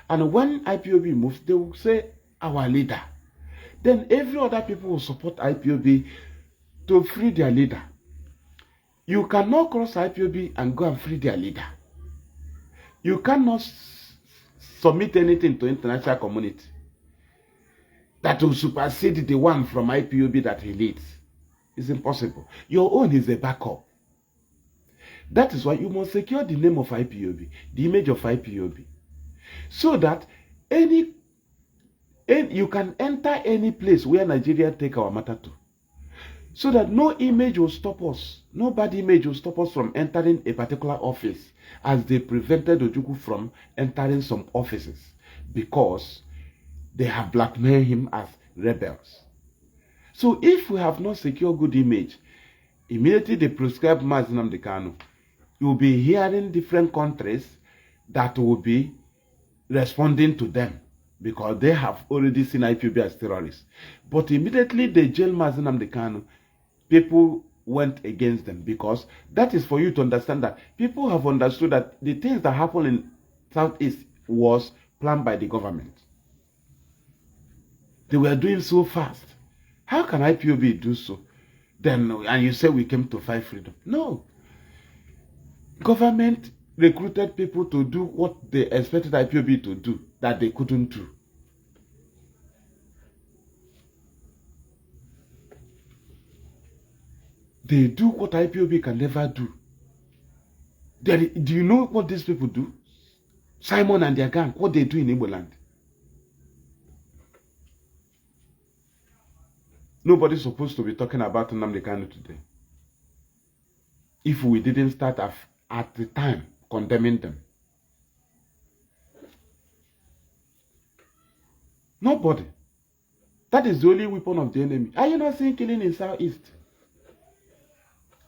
And when IPOB moves, they will say our leader. Then every other people will support IPOB to free their leader. You cannot cross IPOB and go and free their leader. You cannot submit anything to international community that will supersede the one from IPOB that he leads. It's impossible. Your own is a backup. That is why you must secure the name of IPOB, the image of IPOB, so that you can enter any place where Nigeria take our matter to, so that no image will stop us. No bad image will stop us from entering a particular office, as they prevented Ojukwu from entering some offices because they have blackmailed him as rebels. So if we have not secured good image, immediately they prescribe Mazi Nnamdi Kanu, you will be hearing different countries that will be responding to them because they have already seen IPOB as terrorists. But immediately they jail Mazi Nnamdi Kanu, people went against them, because that is for you to understand that people have understood that the things that happened in Southeast was planned by the government. They were doing so fast. How can IPOB do so? Then, and you say we came to fight freedom. No. Government recruited people to do what they expected IPOB to do that they couldn't do. They do what IPOB can never do. Do you know what these people do? Simon and their gang, what they do in Igbo land. Nobody's supposed to be talking about Nnamdi Kanu today if we didn't start at the time condemning them. Nobody. That is the only weapon of the enemy. Are you not seeing killing in Southeast?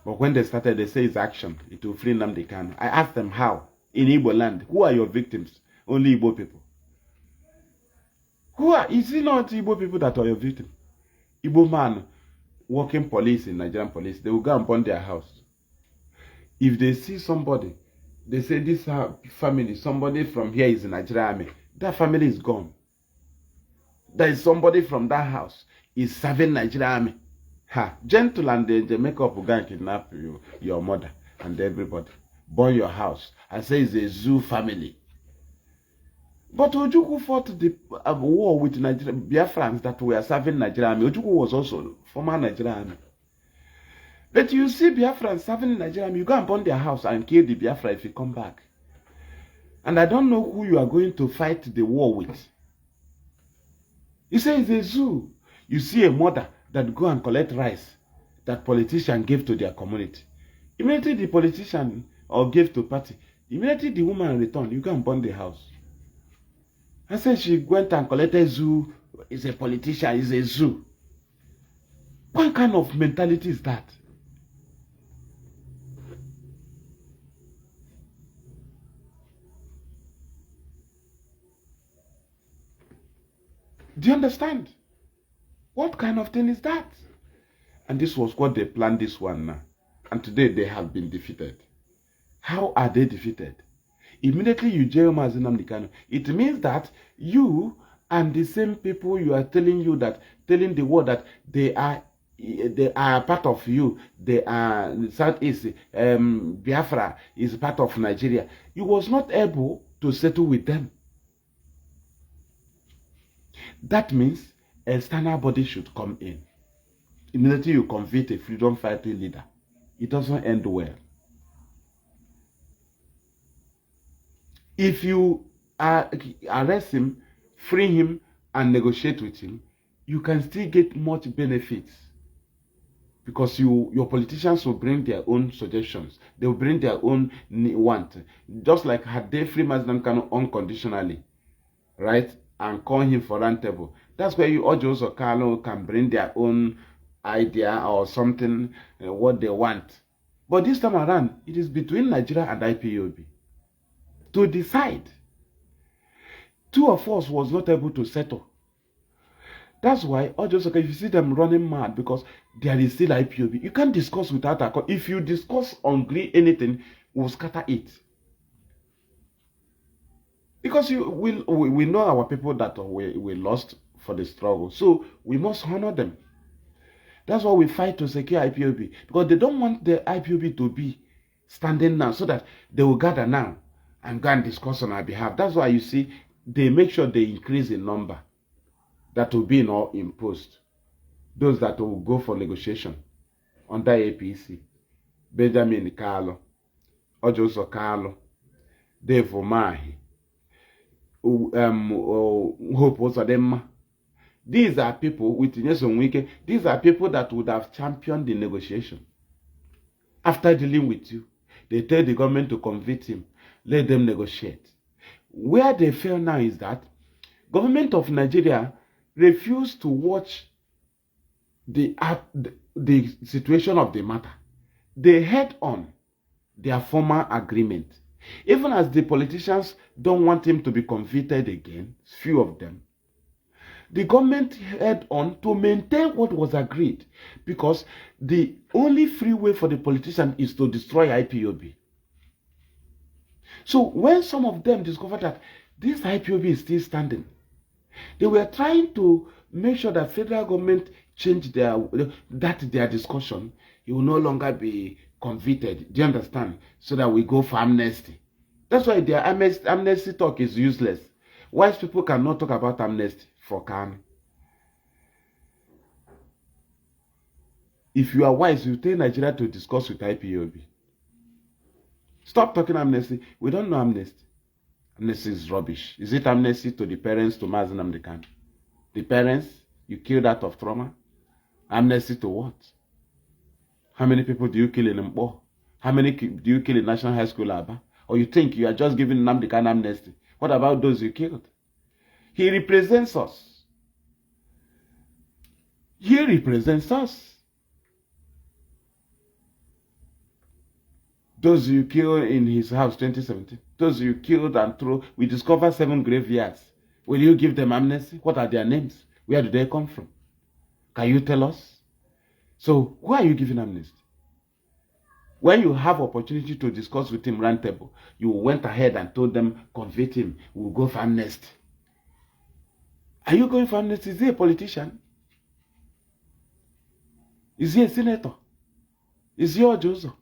But when they started, they say it's action. It will free Nnamdi Kanu. I asked them how. In Igbo land, who are your victims? Only Igbo people. Is it not Igbo people that are your victims? Igbo man working police in Nigerian police, they will go and burn their house. If they see somebody, they say this family, somebody from here is in Nigerian army, that family is gone. There is somebody from that house is serving Nigerian army. Gentle and they make up go and kidnap your mother and everybody. Burn your house. I say it's a zoo family. But Ojukwu fought the war with Biafrans that were serving Nigerian army. Ojukwu was also former Nigerian army. But you see Biafrans serving Nigerian army, you go and burn their house and kill the Biafra if you come back. And I don't know who you are going to fight the war with. You say it's a zoo. You see a mother that go and collect rice that politician gave to their community. Immediately the politician or gave to party, immediately the woman returned, you go and burn the house. I said she went and collected zoo, is a politician, is a zoo. What kind of mentality is that? Do you understand? What kind of thing is that? And this was what they planned this one now. And today they have been defeated. How are they defeated? Immediately you jail Mazi Nnamdi Kanu. It means that you and the same people you are telling the world that they are part of you. They are Southeast. Biafra is part of Nigeria. You was not able to settle with them. That means external body should come in. Immediately you convict a freedom fighting leader. It doesn't end well. If you arrest him, free him, and negotiate with him, you can still get much benefits. Because your politicians will bring their own suggestions. They will bring their own want. Just like had they free Mazi Nnamdi Kanu unconditionally, right? And call him for round table. That's where you Ojos or Kanu can bring their own idea or something, what they want. But this time around, it is between Nigeria and IPOB to decide. Two of us was not able to settle. That's why Ojos, if you see them running mad because there is still IPOB, you can't discuss without a. If you discuss on anything, we'll scatter it. Because we know our people that we lost for the struggle. So we must honor them. That's why we fight to secure IPOB. Because they don't want the IPOB to be standing now so that they will gather now and go and discuss on our behalf. That's why you see they make sure they increase in number that will be in post. Those that will go for negotiation. under APC, Benjamin Kalu, Ojoso Kalu, Dave Umahi, Hope Uzodimma. These are people with Nyesom Wike. These are people that would have championed the negotiation. After dealing with you, they tell the government to convict him, let them negotiate. Where they fail now is that government of Nigeria refused to watch the situation of the matter. They head on their former agreement. Even as the politicians don't want him to be convicted again, few of them, the government head on to maintain what was agreed, because the only free way for the politician is to destroy IPOB. So when some of them discovered that this IPOB is still standing, they were trying to make sure that federal government change their discussion. He will no longer be convicted. Do you understand? So that we go for amnesty. That's why their amnesty talk is useless. Wise people cannot talk about amnesty for Kanu. If you are wise, you take Nigeria to discuss with IPOB. Stop talking amnesty. We don't know amnesty. Amnesty is rubbish. Is it amnesty to the parents to Mazi Nnamdi Kanu? The parents you killed out of trauma? Amnesty to what? How many people do you kill in Mbo? How many do you kill in National High School Aba? Or you think you are just giving Nnamdi Kanu amnesty? What about those you killed? He represents us. He represents us. Those you killed in his house 2017. Those you killed and threw. We discovered 7 graveyards. Will you give them amnesty? What are their names? Where do they come from? Can you tell us? So, who are you giving amnesty? When you have opportunity to discuss with him round table, you went ahead and told them, convict him, we'll go for amnesty. Are you going for amnesty? Is he a politician? Is he a senator? Is he a Joseph?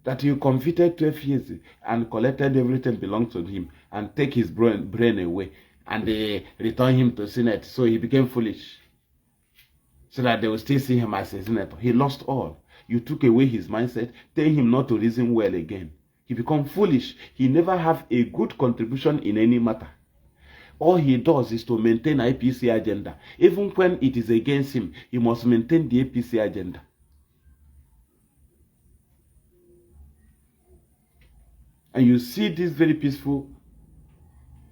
That you convicted 12 years and collected everything belonged to him and take his brain away and they return him to Senate, so he became foolish. So that they will still see him as a senator. He lost all. You took away his mindset, telling him not to reason well again. He became foolish. He never have a good contribution in any matter. All he does is to maintain IPC agenda. Even when it is against him, he must maintain the APC agenda. And you see this very peaceful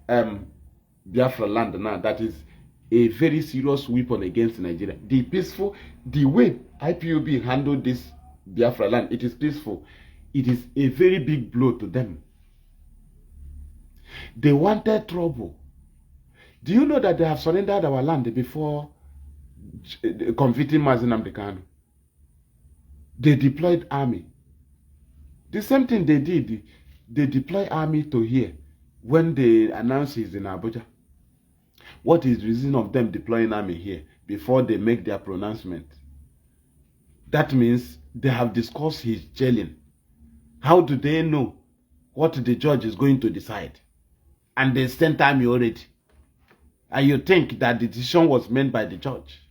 Biafra land now, that is a very serious weapon against Nigeria. The way IPOB handled this Biafra land, it is peaceful. It is a very big blow to them. They wanted trouble. Do you know that they have surrendered our land before convicting Mazi Nnamdi Kanu? They deployed army. The same thing they did. They deployed army to here when they announced he's in Abuja. What is the reason of them deploying army here before they make their pronouncement? That means they have discussed his jailing. How do they know what the judge is going to decide? And they sent army already. And you think that the decision was made by the judge?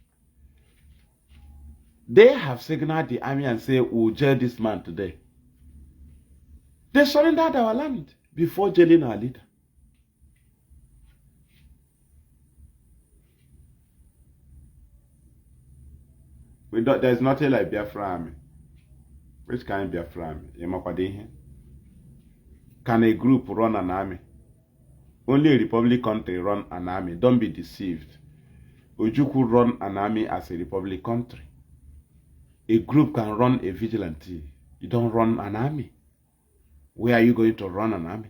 They have signaled the army and say, we'll jail this man today. They surrendered our land before jailing our leader. There's nothing like Biafra army. Which kind of Biafra army? Can a group run an army? Only a republic country run an army. Don't be deceived. Ojukwu run an army as a republic country. A group can run a vigilante. You don't run an army. Where are you going to run an army?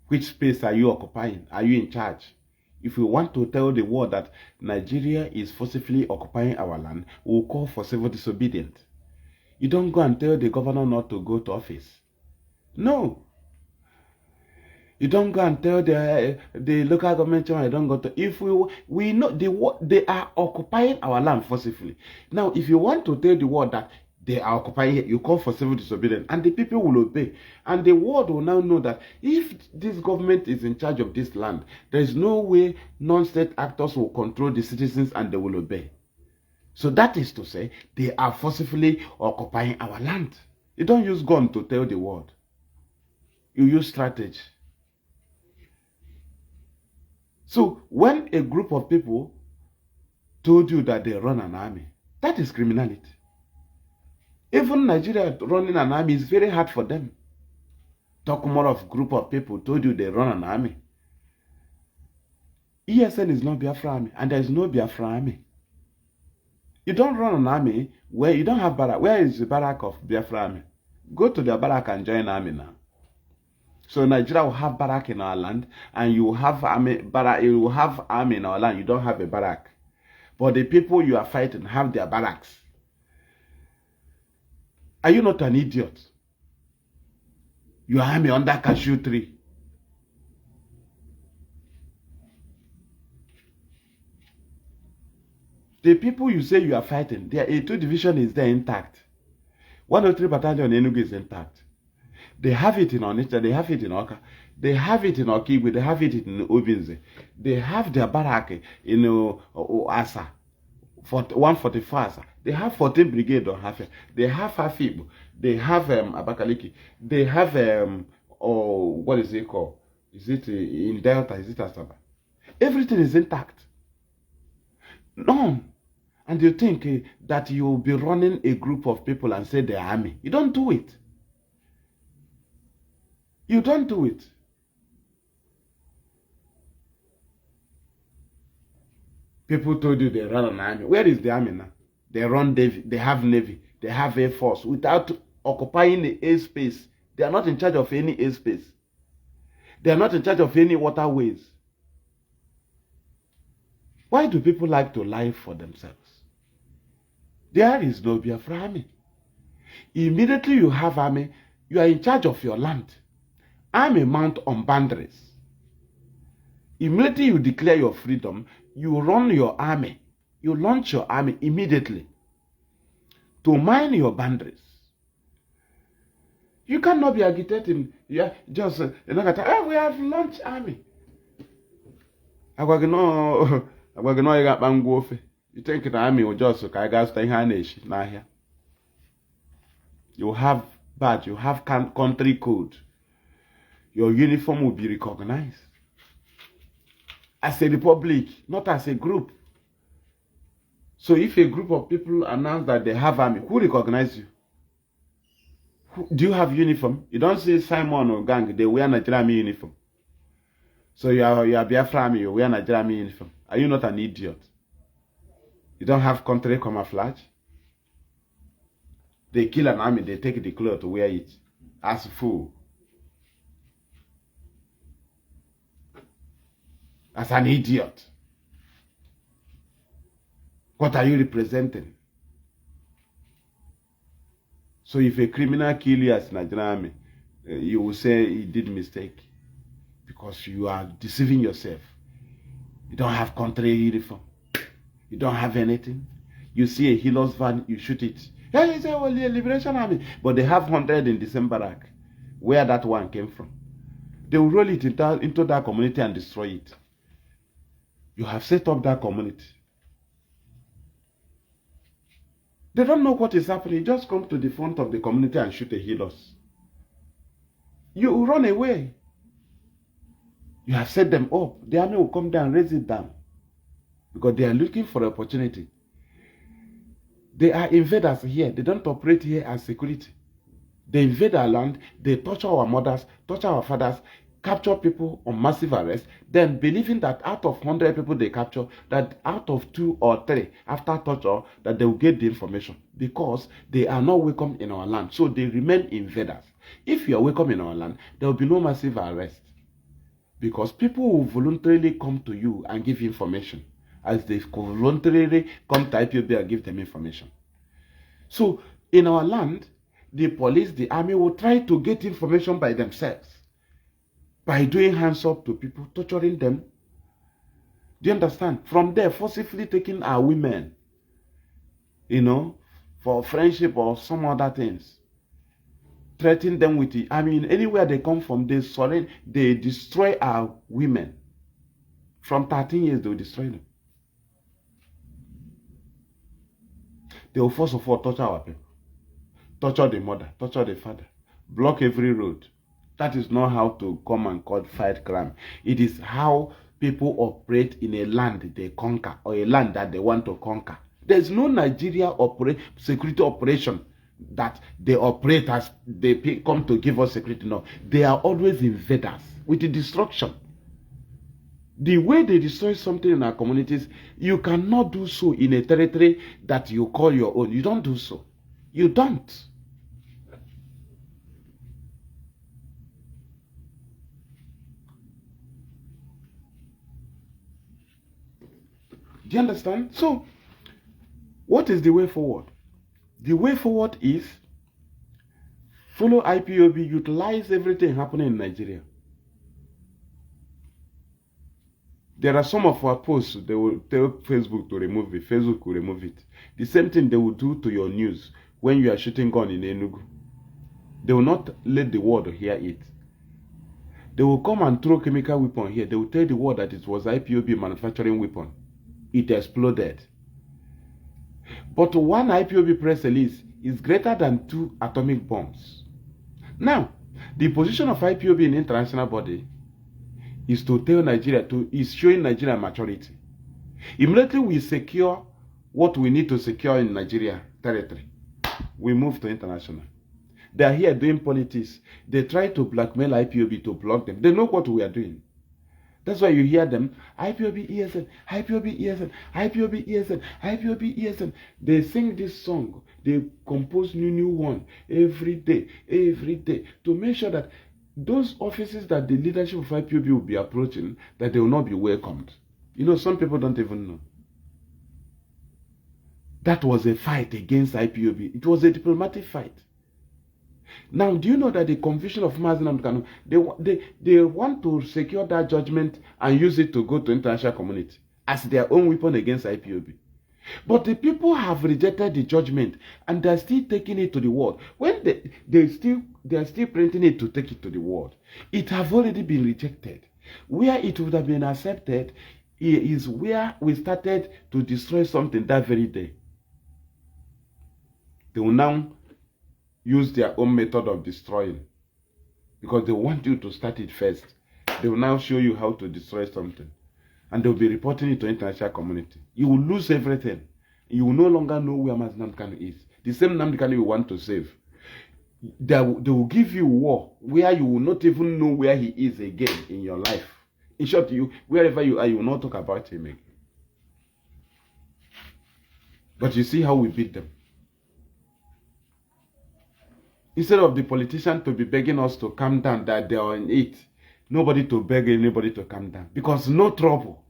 Which space are you occupying? Are you in charge? If we want to tell the world that Nigeria is forcibly occupying our land, we'll call for civil disobedience. You don't go and tell the governor not to go to office. No. You don't go and tell the local government chairman, don't go to. If we know they are occupying our land forcibly. Now, if you want to tell the world that they are occupying it, you call for civil disobedience, and the people will obey. And the world will now know that if this government is in charge of this land, there is no way non-state actors will control the citizens and they will obey. So that is to say, they are forcibly occupying our land. You don't use gun to tell the world. You use strategy. So when a group of people told you that they run an army, that is criminality. Even Nigeria running an army is very hard for them. Talk more of group of people told you they run an army. ESN is not Biafra army, and there is no Biafra army. You don't run an army where you don't have barrack. Where is the barrack of Biafra army? Go to the barrack and join army now. So Nigeria will have barrack in our land, and you will have army barrack. You will have army in our land. You don't have a barrack, but the people you are fighting have their barracks. Are you not an idiot? Your army under cashew tree. The people you say you are fighting, their A2 division is there intact. 103 Battalion Enugu is intact. They have it in Onitsha, they have it in Oka, they have it in Okigwe, they have it in Obinze. They have their barrack in Asa, 144 Asa. They have 14 Brigade on Hafia. They have Hafib. They have Abakaliki. They have, what is it called? Is it in Delta? Is it Asaba? Everything is intact. No. And you think that you'll be running a group of people and say they're army. You don't do it. You don't do it. People told you they run an army. Where is the army now? They run Navy. They have Navy. They have Air Force. Without occupying the airspace. They are not in charge of any airspace. They are not in charge of any waterways. Why do people like to lie for themselves? There is no Biafra army. Immediately you have army, you are in charge of your land. Army mount on boundaries. Immediately you declare your freedom, you run your army. You launch your army immediately to mine your boundaries. You cannot be agitating. Yeah, just we have launched army. You think the army will just you have badge, you have country code. Your uniform will be recognized as a republic, not as a group. So if a group of people announce that they have army, who recognizes you? Do you have uniform? You don't see Simon or gang, they wear Nigerian army uniform. So you are Biafra army, you wear Nigerian army uniform. Are you not an idiot? You don't have country camouflage? They kill an army, they take the clothes to wear it. As a fool. As an idiot. What are you representing? So if a criminal kills you as Nigerian army, you will say he did mistake. Because you are deceiving yourself. You don't have country uniform. You don't have anything. You see a healer's van, you shoot it. Yeah, you say, well, the Liberation Army. But they have 100 in the same barrack. Where that one came from. They will roll it into that community and destroy it. You have set up that community. They don't know what is happening. Just come to the front of the community and shoot a healers. You run away. You have set them up. The army will come down and raise it down. Because they are looking for opportunity. They are invaders here. They don't operate here as security. They invade our land. They torture our mothers, torture our fathers, capture people on massive arrest, then believing that out of 100 people they capture, that out of 2 or 3 after torture, that they will get the information because they are not welcome in our land. So they remain invaders. If you are welcome in our land, there will be no massive arrest because people will voluntarily come to you and give information as they voluntarily come to IPOB and give them information. So in our land, the police, the army will try to get information by themselves. By doing hands up to people, torturing them. Do you understand? From there, forcibly taking our women, for friendship or some other things. Threatening them with it. I mean, anywhere they come from, they destroy our women. From 13 years, they will destroy them. They will first of all torture our people. Torture the mother, torture the father, block every road. That is not how to come and fight crime. It is how people operate in a land they conquer or a land that they want to conquer. There's no Nigeria security operation that they operate as they come to give us security. No, they are always invaders with the destruction. The way they destroy something in our communities, you cannot do so in a territory that you call your own. You don't do so. You don't. Do you understand? So, what is the way forward? The way forward is follow IPOB, utilize everything happening in Nigeria. There are some of our posts, they will tell Facebook to remove it. Facebook will remove it. The same thing they will do to your news when you are shooting gun in Enugu. They will not let the world hear it. They will come and throw chemical weapon here. They will tell the world that it was IPOB manufacturing weapon. It exploded. But one IPOB press release is greater than 2 atomic bombs. Now, the position of IPOB in international body is to tell Nigeria, is showing Nigeria maturity. Immediately we secure what we need to secure in Nigeria territory, we move to international. They are here doing politics. They try to blackmail IPOB to block them. They know what we are doing. That's why you hear them, IPOB ESN, IPOB ESN, IPOB ESN, IPOB ESN. They sing this song. They compose new one every day to make sure that those offices that the leadership of IPOB will be approaching, that they will not be welcomed. You know, some people don't even know. That was a fight against IPOB. It was a diplomatic fight. Now, do you know that the conviction of Mazi Nnamdi Kanu, they want to secure that judgment and use it to go to international community as their own weapon against IPOB. But the people have rejected the judgment and they're still taking it to the world. When they are still printing it to take it to the world, it have already been rejected. Where it would have been accepted is where we started to destroy something that very day. They will now use their own method of destroying because they want you to start it first. They will now show you how to destroy something and they'll be reporting it to international community. You will lose everything. You will no longer know where Mazi Nnamdi Kanu is. The same Nnamdi Kanu you want to save. They will give you war where you will not even know where he is again in your life. In short, wherever you are, you will not talk about him again. But you see how we beat them. Instead of the politician to be begging us to calm down, that they are in it, nobody to beg anybody to calm down. Because no trouble.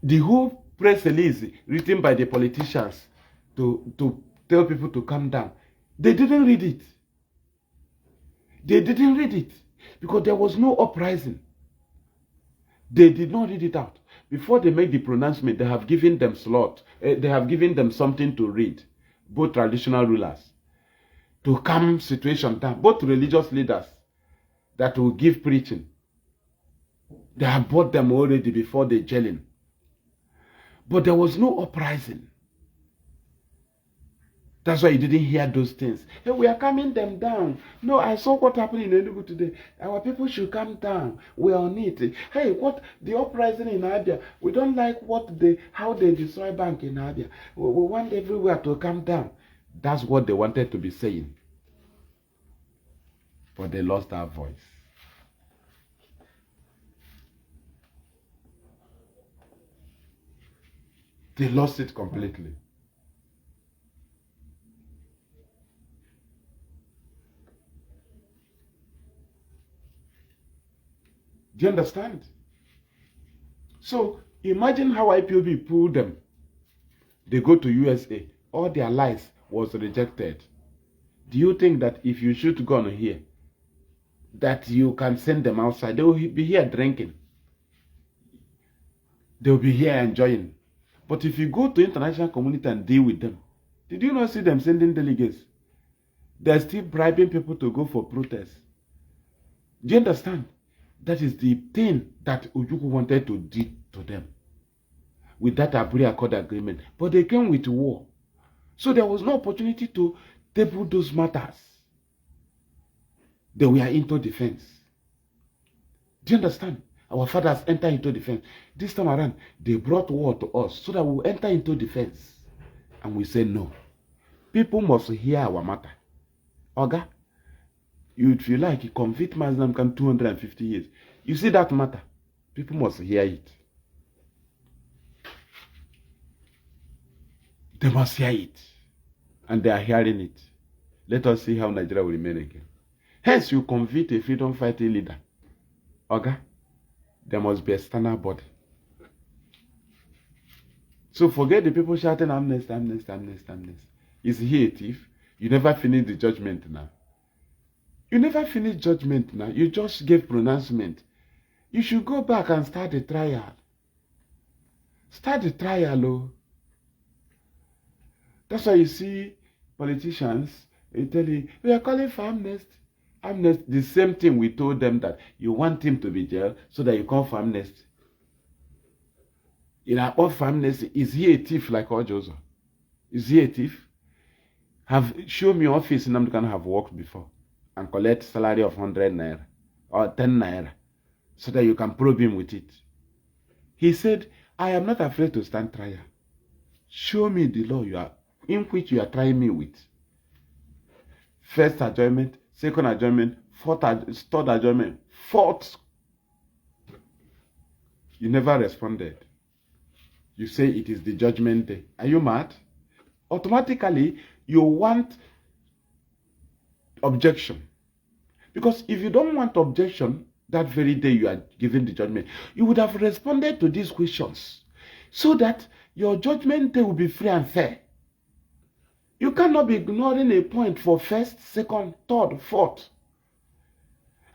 The whole press release written by the politicians to tell people to calm down, they didn't read it. They didn't read it because there was no uprising. They did not read it out. Before they make the pronouncement, they have given them they have given them something to read, both traditional rulers, to calm situation down, both religious leaders that will give preaching. They have bought them already before the jailing. But there was no uprising. That's why you didn't hear those things. Hey, we are calming them down. No, I saw what happened in Enugu today. Our people should calm down. We are on it. Hey, what the uprising in Abia? We don't like how they destroy bank in Abia. We want everywhere to calm down. That's what they wanted to be saying. But they lost that voice. They lost it completely. Do you understand? So imagine how IPOB pulled them. They go to USA. All their lies was rejected. Do you think that if you shoot gun here, that you can send them outside? They will be here drinking. They will be here enjoying. But if you go to international community and deal with them, did you not see them sending delegates? They're still bribing people to go for protests. Do you understand? That is the thing that Ojukwu wanted to do to them. with that Aburi Accord agreement, but they came with war. So there was no opportunity to table those matters. They were into defense. Do you understand? Our fathers enter into defense. This time around, they brought war to us so that we will enter into defense. And we say no. People must hear our matter. Oga, if you like, you convict Mazi Nnamdi Kanu 250 years. You see that matter? People must hear it. They must hear it. And they are hearing it. Let us see how Nigeria will remain again. Hence, you convict a freedom fighting leader. Oga, there must be a external body. So forget the people shouting amnesty, amnesty, amnesty, amnesty. Is he a thief? You never finished the judgment now. You never finished judgment now. You just gave pronouncement. You should go back and start the trial. Start the trial, oh. That's why you see politicians, they tell you, we are calling for amnesty. Amnesty, the same thing we told them that you want him to be jailed so that you call for amnesty. In our own amnesty, is he a thief like Ojozo? Is he a thief? Show me office in Nnamdi Kanu have worked before and collect salary of 100 naira or 10 naira so that you can probe him with it. He said, I am not afraid to stand trial. Show me the law in which you are trying me with. First adjournment, second adjournment, third adjournment, fourth. You never responded. You say it is the judgment day. Are you mad? Automatically, you want objection. Because if you don't want objection, that very day you are giving the judgment, you would have responded to these questions so that your judgment day will be free and fair. You cannot be ignoring a point for first, second, third, fourth.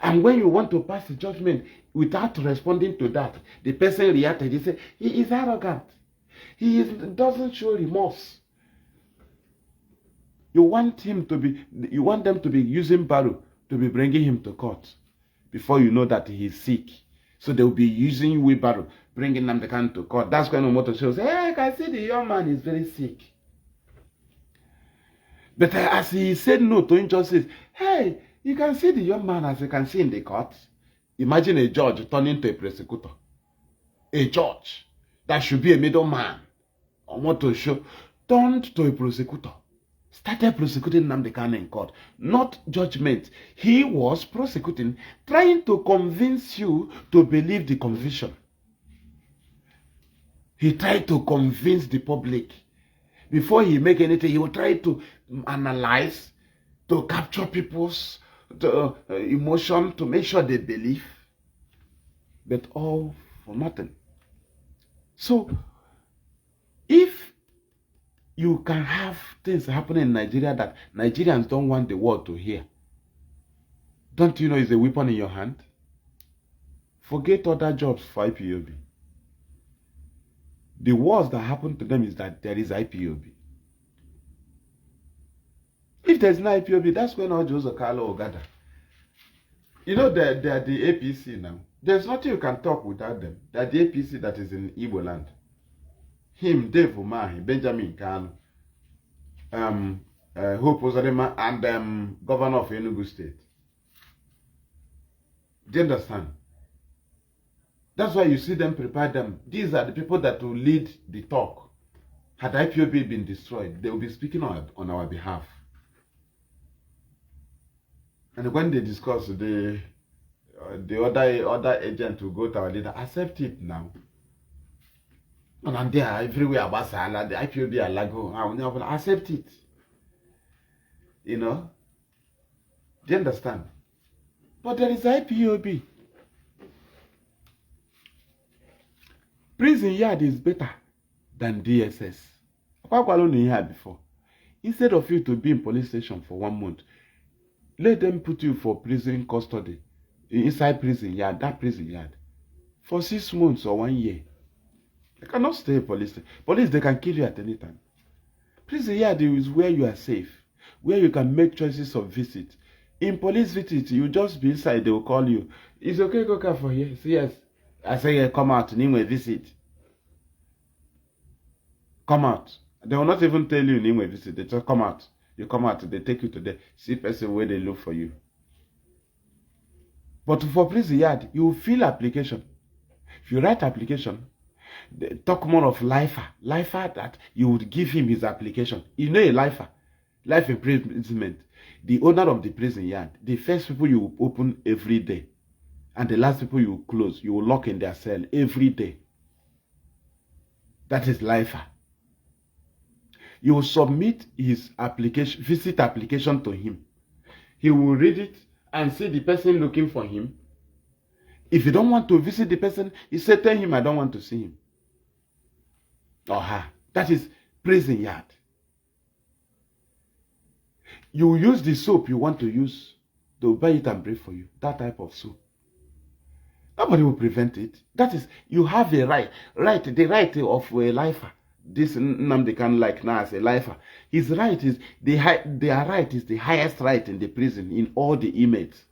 And when you want to pass the judgment without responding to that, the person reacted. He said, he is arrogant. He doesn't show remorse. You want them to be using barrow to be bringing him to court before you know that he is sick. So they will be using wheelbarrow, bringing Nnamdi Kanu to court. That's when Omoto shows, hey, I can see the young man is very sick. But as he said no to injustice, hey, you can see the young man as you can see in the court. Imagine a judge turning to a prosecutor. A judge that should be a middleman. Omoto show turned to a prosecutor. Started prosecuting Nnamdi Kanu in court. Not judgment. He was prosecuting, trying to convince you to believe the conviction. He tried to convince the public. Before he make anything, he will try to analyze, to capture people's emotion, to make sure they believe. But all for nothing. So, if you can have things happening in Nigeria that Nigerians don't want the world to hear, don't you know it's a weapon in your hand? Forget other jobs for IPOB. The worst that happened to them is that there is IPOB. If there's no IPOB, that's when all Joseph Carlo will gather. You know, they're the APC now. There's nothing you can talk without them. They're the APC that is in Igbo land. Him, Dave Umahi, Benjamin Kanu, Hope Uzodinma, and governor of Enugu State. Do you understand? That's why you see them prepare them. These are the people that will lead the talk. Had IPOB been destroyed, they will be speaking on our behalf. And when they discuss, the other agent will go to our leader, accept it now. And they are everywhere about Salah, the IPOB are like, oh, I will never accept it. You know? Do you understand? But there is IPOB. Prison yard is better than DSS. Before. Instead of you to be in police station for 1 month, let them put you for prison custody inside prison yard, that prison yard, for 6 months or 1 year. You cannot stay in police. Police, they can kill you at any time. Prison yard is where you are safe, where you can make choices of visit. In police visit, you just be inside, they will call you. It's okay, go for here. Say yes. I say, come out, name a visit. Come out. They will not even tell you name a visit. They just come out. You come out, they take you to the see person where they look for you. But for prison yard, you fill application. If you write application, they talk more of lifer. Lifer that you would give him his application. You know a lifer. Life imprisonment. The owner of the prison yard, the first people you open every day, and the last people you close, you will lock in their cell every day. That is lifer. You will submit his application, visit application to him. He will read it and see the person looking for him. If you don't want to visit the person, you say, tell him I don't want to see him. Or her. That is prison yard. You use the soap you want to use. They will buy it and break for you. That type of soap. Nobody will prevent it. That is, you have a right. The right of a lifer. This Nnamdi Kanu like now as a lifer. His right is their right is the highest right in the prison in all the inmates.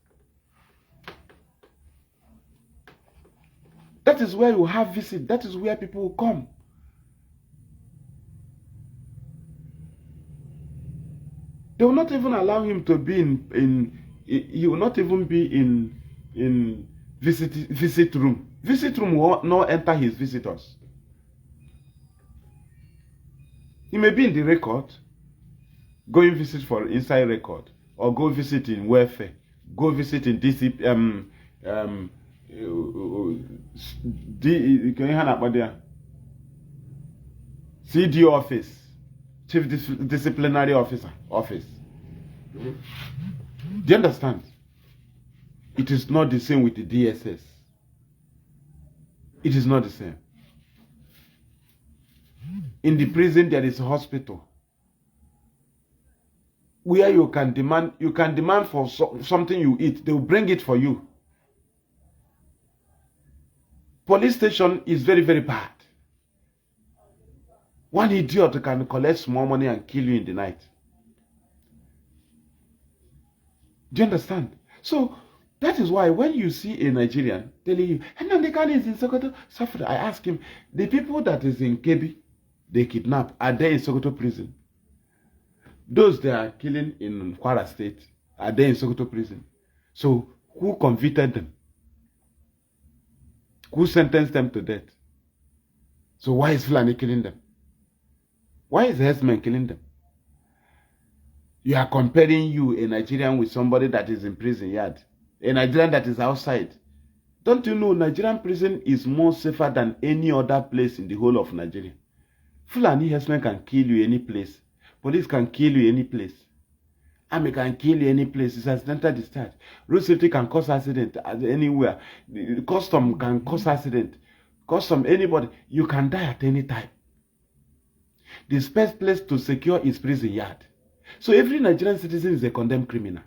That is where you have visit. That is where people will come. They will not even allow him to be he will not even be in visit room. Visit room will not enter his visitors. He may be in the record, going visit for inside record, or go visit in welfare, go visit in CD office, Chief Disciplinary Officer office. Do you understand? It is not the same with the DSS. It is not the same. In the prison, there is a hospital where you can demand for something you eat. They will bring it for you. Police station is very, very bad. One idiot can collect small money and kill you in the night. Do you understand? So that is why when you see a Nigerian telling you, Nnamdi Kanu is in Sokoto, I ask him, the people that is in Kebbi, they kidnap, are they in Sokoto prison? Those they are killing in Kwara State, are they in Sokoto prison? So who convicted them? Who sentenced them to death? So why is Fulani killing them? Why is the herdsman killing them? You are comparing you, a Nigerian, with somebody that is in prison yard. A Nigerian that is outside. Don't you know Nigerian prison is more safer than any other place in the whole of Nigeria? Fulani herdsmen can kill you any place. Police can kill you any place. Army can kill you any place. It's accidental discharge. Road safety can cause accident anywhere. The custom can cause accident. Custom, anybody. You can die at any time. The best place to secure is prison yard. So every Nigerian citizen is a condemned criminal.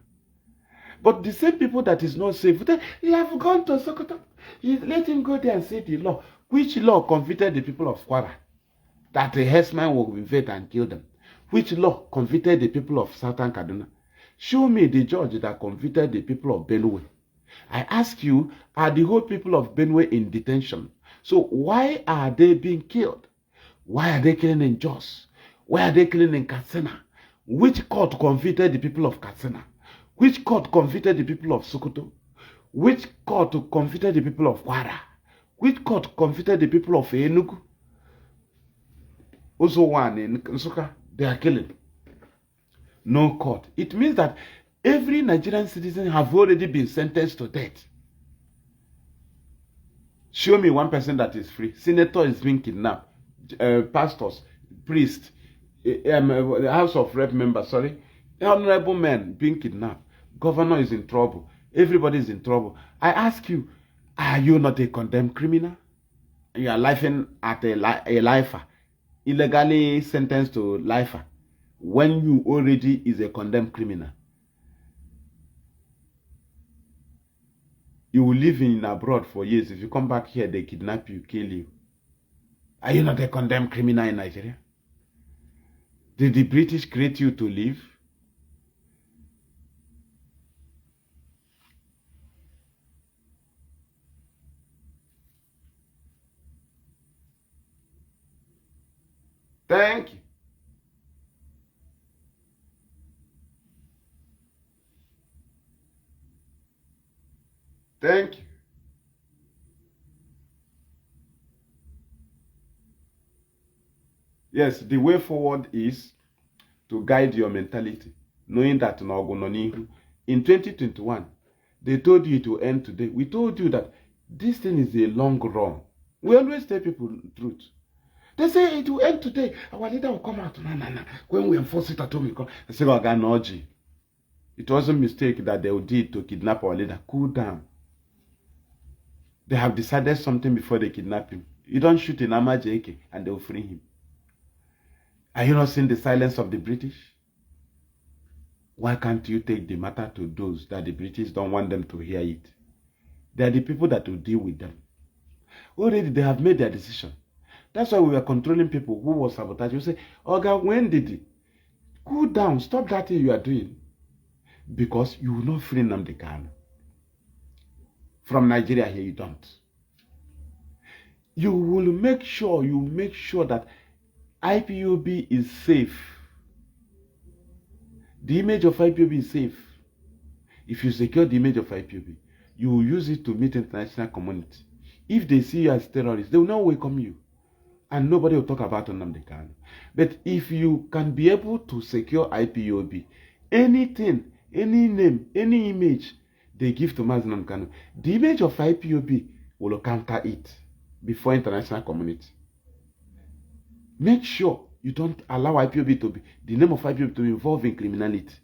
But the same people that is not safe, they have gone to Sokoto. Let him go there and say the law. Which law convicted the people of Kwara? That a herdsman will invade and kill them. Which law convicted the people of Southern Kaduna? Show me the judge that convicted the people of Benue. I ask you, are the whole people of Benue in detention? So why are they being killed? Why are they killing in Jos? Why are they killing in Katsina? Which court convicted the people of Katsina? Which court convicted the people of Sokoto? Which court convicted the people of Kwara? Which court convicted the people of Enugu? Also one in Nsukka, they are killing. No court. It means that every Nigerian citizen have already been sentenced to death. Show me one person that is free. Senator is being kidnapped. Pastors, priests, the House of Rep members, honorable men being kidnapped. Governor is in trouble. Everybody is in trouble. I ask you, are you not a condemned criminal? You are laughing at a lifer, illegally sentenced to lifer, when you already is a condemned criminal. You will live in abroad for years. If you come back here, they kidnap you, kill you. Are you not a condemned criminal in Nigeria? Did the British create you to live? Thank you. Thank you. Yes, the way forward is to guide your mentality, knowing that in 2021, they told you to end today. We told you that this thing is a long run. We always tell people the truth. They say it will end today. Our leader will come out. No. When we enforce it at home, they say, Oganoji. It was a mistake that they did to kidnap our leader. Cool down. They have decided something before they kidnap him. You don't shoot in Amajeke and they will free him. Are you not seeing the silence of the British? Why can't you take the matter to those that the British don't want them to hear it? They are the people that will deal with them. Already they have made their decision. That's why we were controlling people who were sabotaging. You say, Oga, when did it? Cool down. Stop that thing you are doing. Because you will not free Nnamdi Kanu. From Nigeria here, you don't. You will make sure that IPOB is safe. The image of IPOB is safe. If you secure the image of IPOB, you will use it to meet international community. If they see you as terrorists, they will not welcome you. And nobody will talk about Nnamdi Kanu. But if you can be able to secure IPOB, anything, any name, any image they give to Mazi Nnamdi Kanu, the image of IPOB will counter it before international community. Make sure you don't allow IPOB to be, the name of IPOB to be involved in criminality.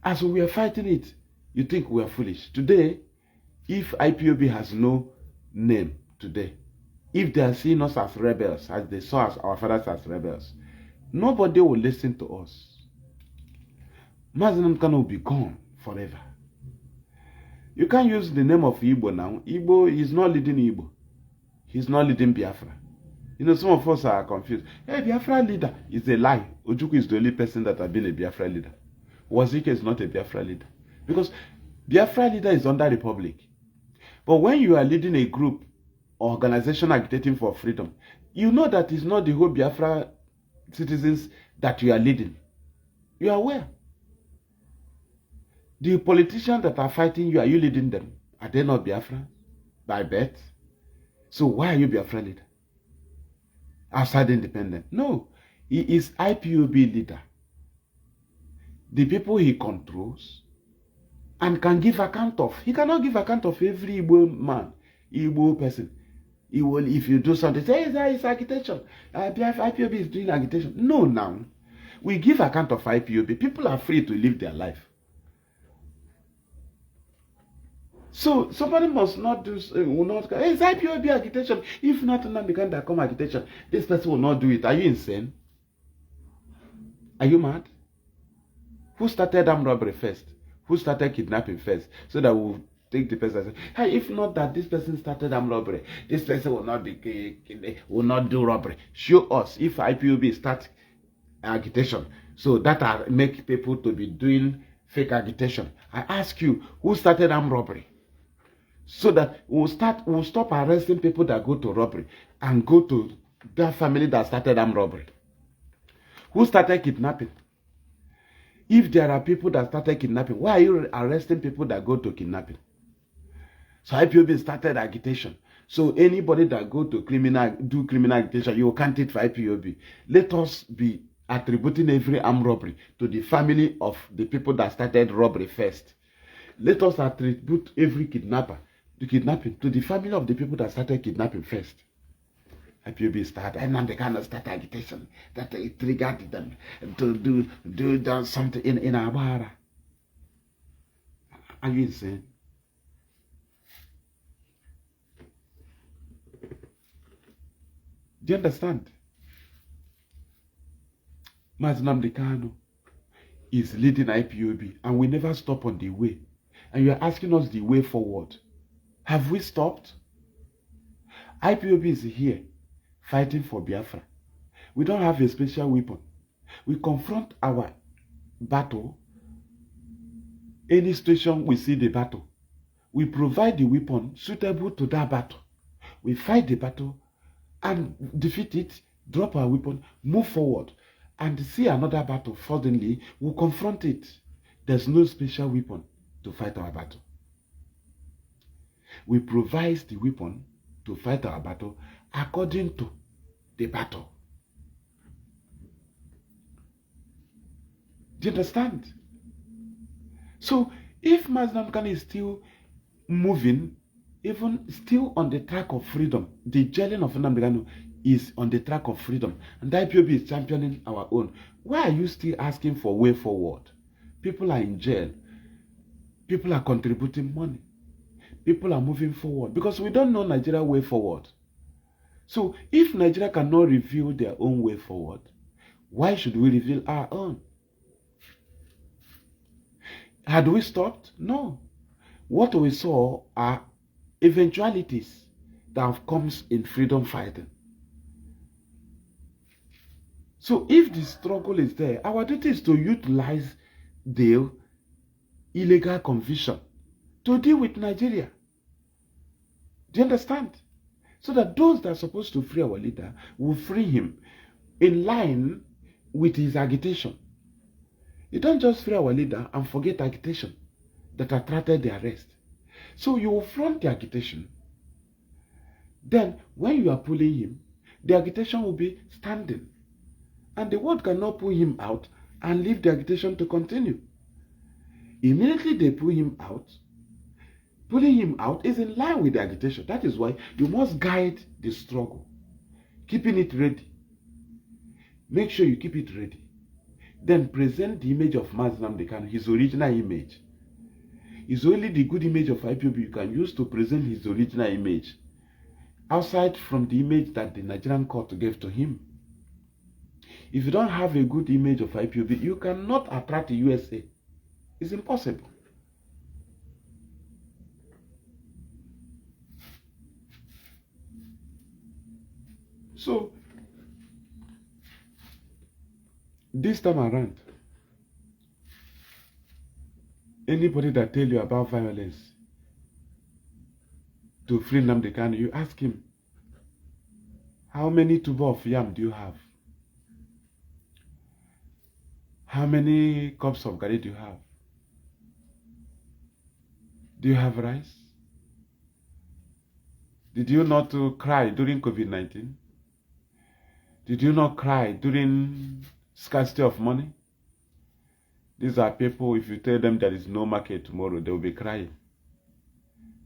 As we are fighting it, you think we are foolish. Today, if IPOB has no name today, if they are seeing us as rebels, as they saw us, our fathers as rebels, nobody will listen to us. Mazi Nnamdi Kanu will be gone forever. You can't use the name of Igbo now. Igbo is not leading Igbo. He's not leading Biafra. You know, some of us are confused. Hey, Biafra leader is a lie. Ojukwu is the only person that has been a Biafra leader. Wazike is not a Biafra leader. Because Biafra leader is under Republic. But when you are leading a group or organization agitating for freedom, you know that it's not the whole Biafra citizens that you are leading. You are aware. The politicians that are fighting you, are you leading them? Are they not Biafra by birth? So why are you Biafra leader? Outside independent? No. He is IPOB leader. The people he controls and can give account of. He cannot give account of every Igbo man, Igbo person. He will, if you do something, say, it's agitation. IPOB is doing agitation. No, now. We give account of IPOB. People are free to live their life. So somebody must not do, will not, it's IPOB agitation. If not, Nnamdi Kanu come agitation, this person will not do it. Are you insane? Are you mad? Who started armed robbery first? Who started kidnapping first? So that we'll take the person and say, hey, if not that this person started armed robbery, this person will not do robbery. Show us if IPOB start agitation. So that make people to be doing fake agitation. I ask you, who started armed robbery? So that we'll stop arresting people that go to robbery and go to that family that started armed robbery. Who started kidnapping? If there are people that started kidnapping, why are you arresting people that go to kidnapping? So IPOB started agitation. So anybody that go to do criminal agitation, you can't it for IPOB. Let us be attributing every armed robbery to the family of the people that started robbery first. Let us attribute every kidnapper to kidnapping to the family of the people that started kidnapping first. IPOB started, and then they kind of start agitation that it triggered them to do something in Abara. Are you insane? Do you understand? Mazi Nnamdi Kanu is leading IPOB, and we never stop on the way. And you are asking us the way forward. Have we stopped? IPOB is here fighting for Biafra. We don't have a special weapon. We confront our battle. Any situation we see the battle, we provide the weapon suitable to that battle. We fight the battle and defeat it drop our weapon, move forward, and see another battle, suddenly we'll confront it. There's no special weapon to fight our battle. We provide the weapon to fight our battle according to the battle. Do you understand? So, if Mazi Nnamdi Kanu is still moving, even still on the track of freedom, the jailing of Nnamdi Kanu is on the track of freedom, and the IPOB is championing our own, why are you still asking for way forward? People are in jail. People are contributing money. People are moving forward because we don't know Nigeria way forward. So if Nigeria cannot reveal their own way forward, why should we reveal our own? Had we stopped? No. What we saw are eventualities that comes in freedom fighting. So if the struggle is there, our duty is to utilize the illegal conviction to deal with Nigeria. Do you understand? So that those that are supposed to free our leader will free him in line with his agitation. You don't just free our leader and forget agitation that attracted the arrest. So you will front the agitation. Then when you are pulling him, the agitation will be standing. And the world cannot pull him out and leave the agitation to continue. Immediately they pull him out. Pulling him out is in line with the agitation. That is why you must guide the struggle. Keeping it ready. Make sure you keep it ready. Then present the image of Mazi Nnamdi Kanu, his original image. It's only the good image of IPOB you can use to present his original image, outside from the image that the Nigerian court gave to him. If you don't have a good image of IPOB, you cannot attract the USA. It's impossible. So, this time around, anybody that tell you about violence to free Nnamdi Kanu, you ask him, how many tuber of yam do you have? How many cups of garri do you have? Do you have rice? Did you not cry during COVID-19? Did you not cry during scarcity of money? These are people, if you tell them there is no market tomorrow, they will be crying.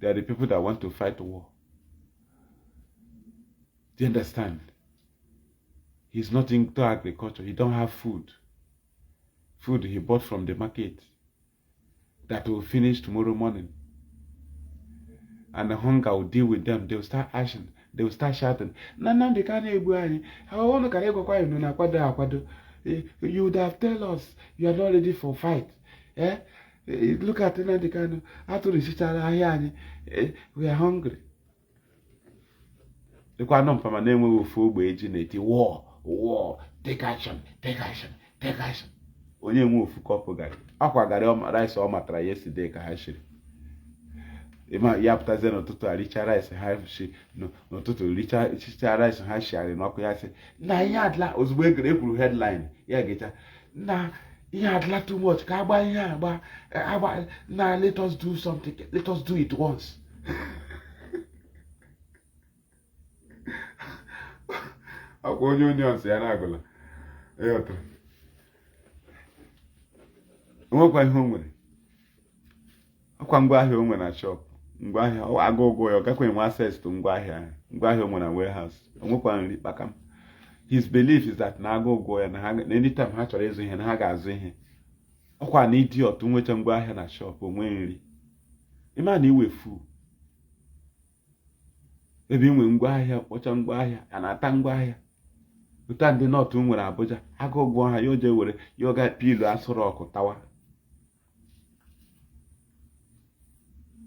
They are the people that want to fight war. Do you understand? He's not into agriculture. He don't have food. Food he bought from the market that will finish tomorrow morning. And the hunger will deal with them. They will start ashing. They will start shouting, Nnamdi Kanu egbu anyị. How want to go quiet no akwado akwado? You would have told us you are not ready for fight. Look at Nnamdi Kanu. We are hungry. War, take action, take action, take action. Onye nwe ofu kọpụ gari. Akwa gari rice ọ matara yesterday ka ha shiri. Ima ya pụtazie n'ụtụtụ a richa rice ha shi n'ụtụtụ richa rice ha shiri n'ọkụ ya sị na ihe adla ozugbo ekwuru headline ya gecha na ihe adla too much ka agba ihe agba na let us do something, let us do it once. Akwa onye onions ya na-agụla ịghọtara. Onwekwa ihe o nwere. Ọkwa ngwaahịa o nwere na shop. Ngwaahịa agụgụ ya ọ gakwa enwe access to ngwaahịa o nwere na warehouse. Onwekwa nri kpakam. His belief is that na agụgụ ya na anytime ha chọrọ ịzụ ihe na ha ga-azụ ihe. Ọkwa na idiot nweta ngwaahịa na shop onwe nri. Ịma na iwe fu. Ebe inwe ngwaahịa kpọcha ngwaahịa a na-ata ngwaahịa. Uta ndị North nwere Abuja agụgụ ha ya oje were yoga pilu asụrụ ọkụ tawa.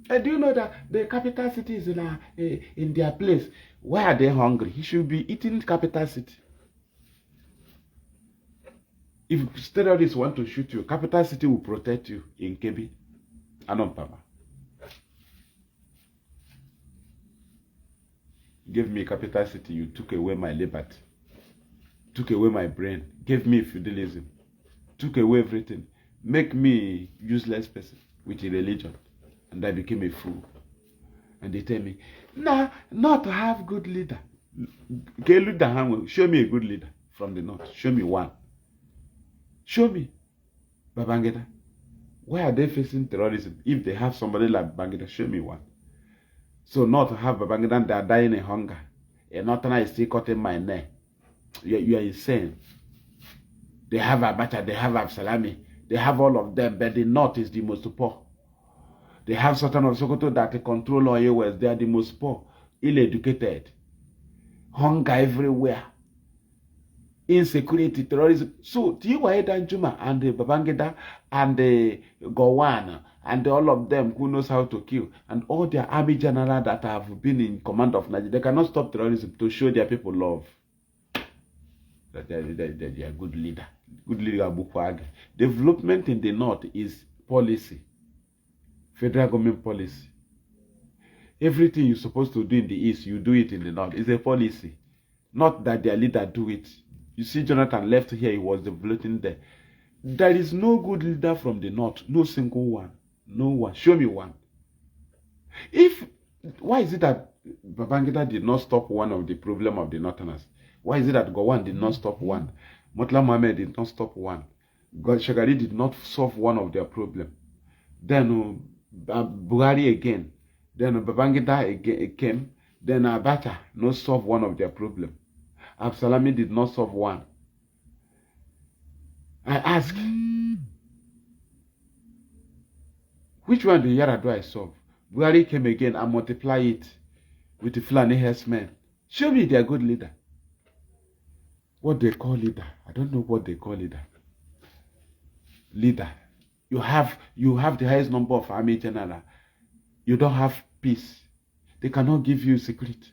Do you know that the capital city is in their place? Why are they hungry? He should be eating capital city. If terrorists want to shoot you, capital city will protect you in Kebbi and Ompama. Give me capital city, you took away my liberty. took away my brain, gave me feudalism, took away everything, make me useless person with a religion, and I became a fool. And they tell me, nah, not to have good leader. Show me a good leader from the north. Show me one. Show me. Babangida. Why are they facing terrorism? If they have somebody like Babangida, show me one. So not to have Babangida and they are dying in hunger. A northerner is still cutting my neck. You are insane. They have Abacha, they have Absalami, they have all of them, but the north is the most poor. They have Sultan of Sokoto that control oil wells. They are the most poor, ill-educated, hunger everywhere, insecurity, terrorism. So, Tiwa Danjuma and Babangida and Gowon and all of them who knows how to kill, and all their army generals that have been in command of Nigeria, they cannot stop terrorism to show their people love. That they are good leader. Good leader Bukwag. Development in the north is policy. Federal government policy. Everything you're supposed to do in the east, you do it in the north. It's a policy. Not that their leader do it. You see Jonathan left here, he was developing there. There is no good leader from the north. No single one. No one. Show me one. Why is it that Babangida did not stop one of the problem of the northerners? Why is it that Gowon did not stop one? Murtala Mohammed did not stop one. Shagari did not solve one of their problem. Then Buhari again. Then Babangida again came. Then Abacha not solve one of their problem. Absalami did not solve one. I ask, which one the Yaradua solve? Buhari came again and multiply it with the Fulani herdsmen. Show me their good leader. What they call leader. I don't know what they call leader. Leader. You have the highest number of army general. You don't have peace. They cannot give you security.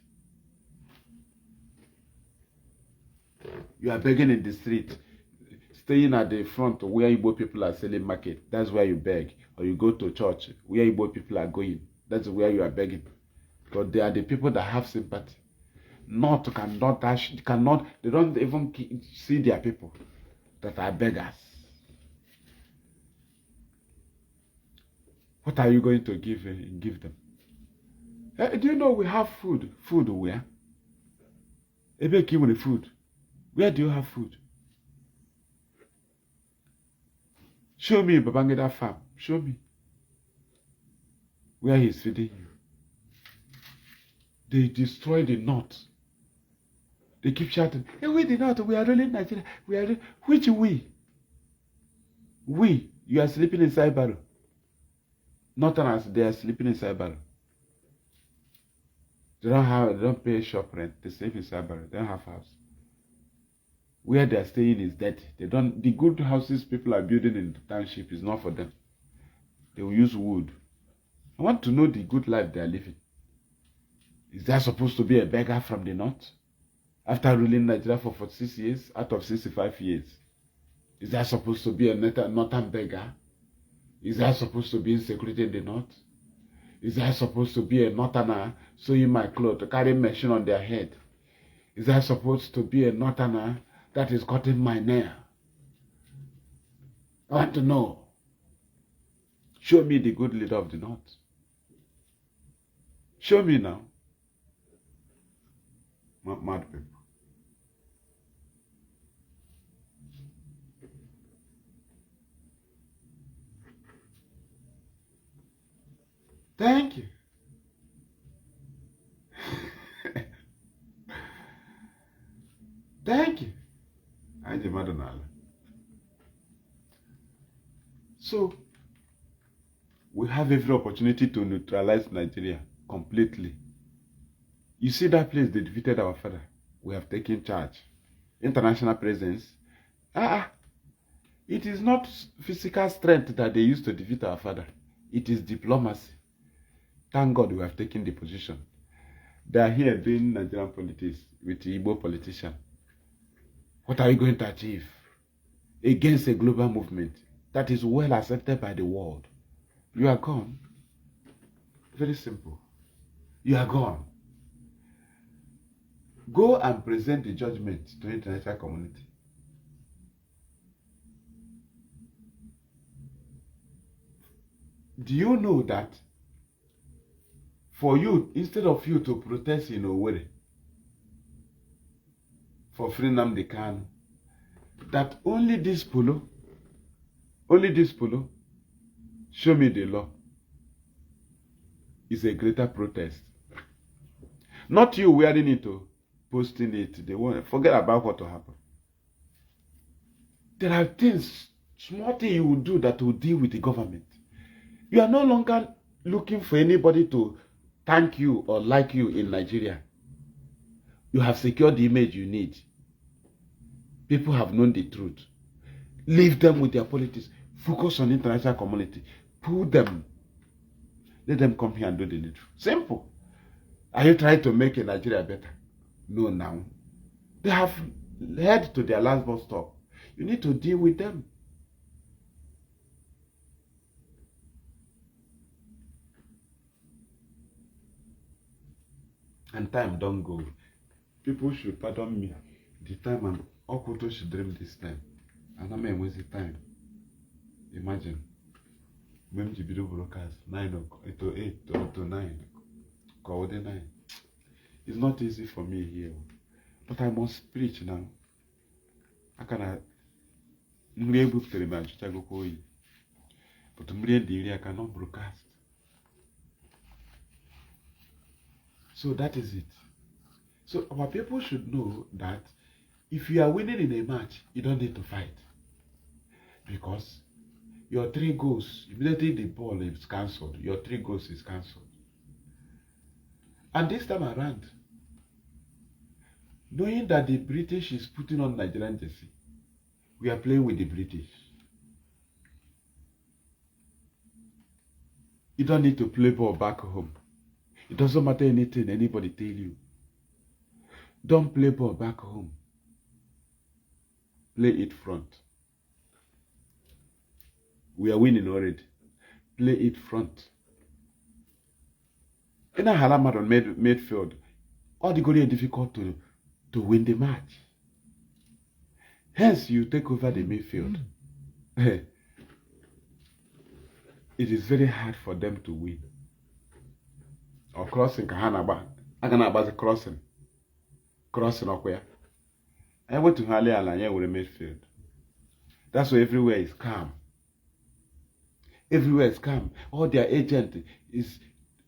You are begging in the street, staying at the front where Igbo people are selling market. That's where you beg. Or you go to church where Igbo people are going. That's where you are begging. Because they are the people that have sympathy. They don't even see their people that are beggars. What are you going to give them? Do you know we have food? Food where? Ebe food. Where do you have food? Show me Babangida farm. Show me where he's feeding you. They destroy the north. They keep shouting, hey, we the north, we are ruling Nigeria. Which we? We, you are sleeping inside barrel. Northerners, they are sleeping inside barrel. They don't pay shop rent. They sleep inside barrel. They don't have house. Where they are staying is dirty. The good houses people are building in the township is not for them. They will use wood. I want to know the good life they are living. Is that supposed to be a beggar from the north? After ruling Nigeria for 46 years, out of 65 years. Is that supposed to be a northern beggar? Is that supposed to be insecurity in the north? Is that supposed to be a northerner sewing my clothes, carrying machine on their head? Is that supposed to be a northerner that is cutting my nail? I want to know. Show me the good leader of the north. Show me now. Mad people. Thank you. Thank you. I'm the Madonala. So, we have every opportunity to neutralize Nigeria completely. You see that place, they defeated our father. We have taken charge. International presence. It is not physical strength that they used to defeat our father. It is diplomacy. Thank God we have taken the position. They are here doing Nigerian politics with the Igbo politician. What are you going to achieve against a global movement that is well accepted by the world? You are gone. Very simple. You are gone. Go and present the judgment to the international community. Do you know that for you, instead of you to protest in Owerri for free Nnamdi Kanu, that only this polo, show me the law, is a greater protest. Not you wearing it or posting it. They won't forget about what will happen. There are things, small things you will do that will deal with the government. You are no longer looking for anybody to thank you or like you in Nigeria. You have secured the image you need. People have known the truth. Leave them with their politics. Focus on the international community. Pull them. Let them come here and do the needful. Simple. Are you trying to make Nigeria better? No, now. They have head to their last bus stop. You need to deal with them. And time don't go. People should pardon me. The time and Okuto should dream this time. And I'm wasting time. Imagine. When you do broadcast 9 to 8 or to 9. Call 9. It's not easy for me here. But I must preach now. I cannot be able to remember. But to me, I cannot broadcast. So that is it. So our people should know that if you are winning in a match, you don't need to fight. Because your 3 goals, immediately the ball is cancelled, your 3 goals is cancelled. And this time around, knowing that the British is putting on Nigerian jersey, we are playing with the British. You don't need to play ball back home. It doesn't matter anything anybody tell you. Don't play ball back home. Play it front. We are winning already. Play it front. In a Halamat on midfield, all the goal is difficult to win the match. Hence, you take over the midfield. It is very hard for them to win. Or crossing, Kahanaba, crossing. Crossing up where? I went to Hale Alanya with a midfield. That's why everywhere is calm. Everywhere is calm. All their agent is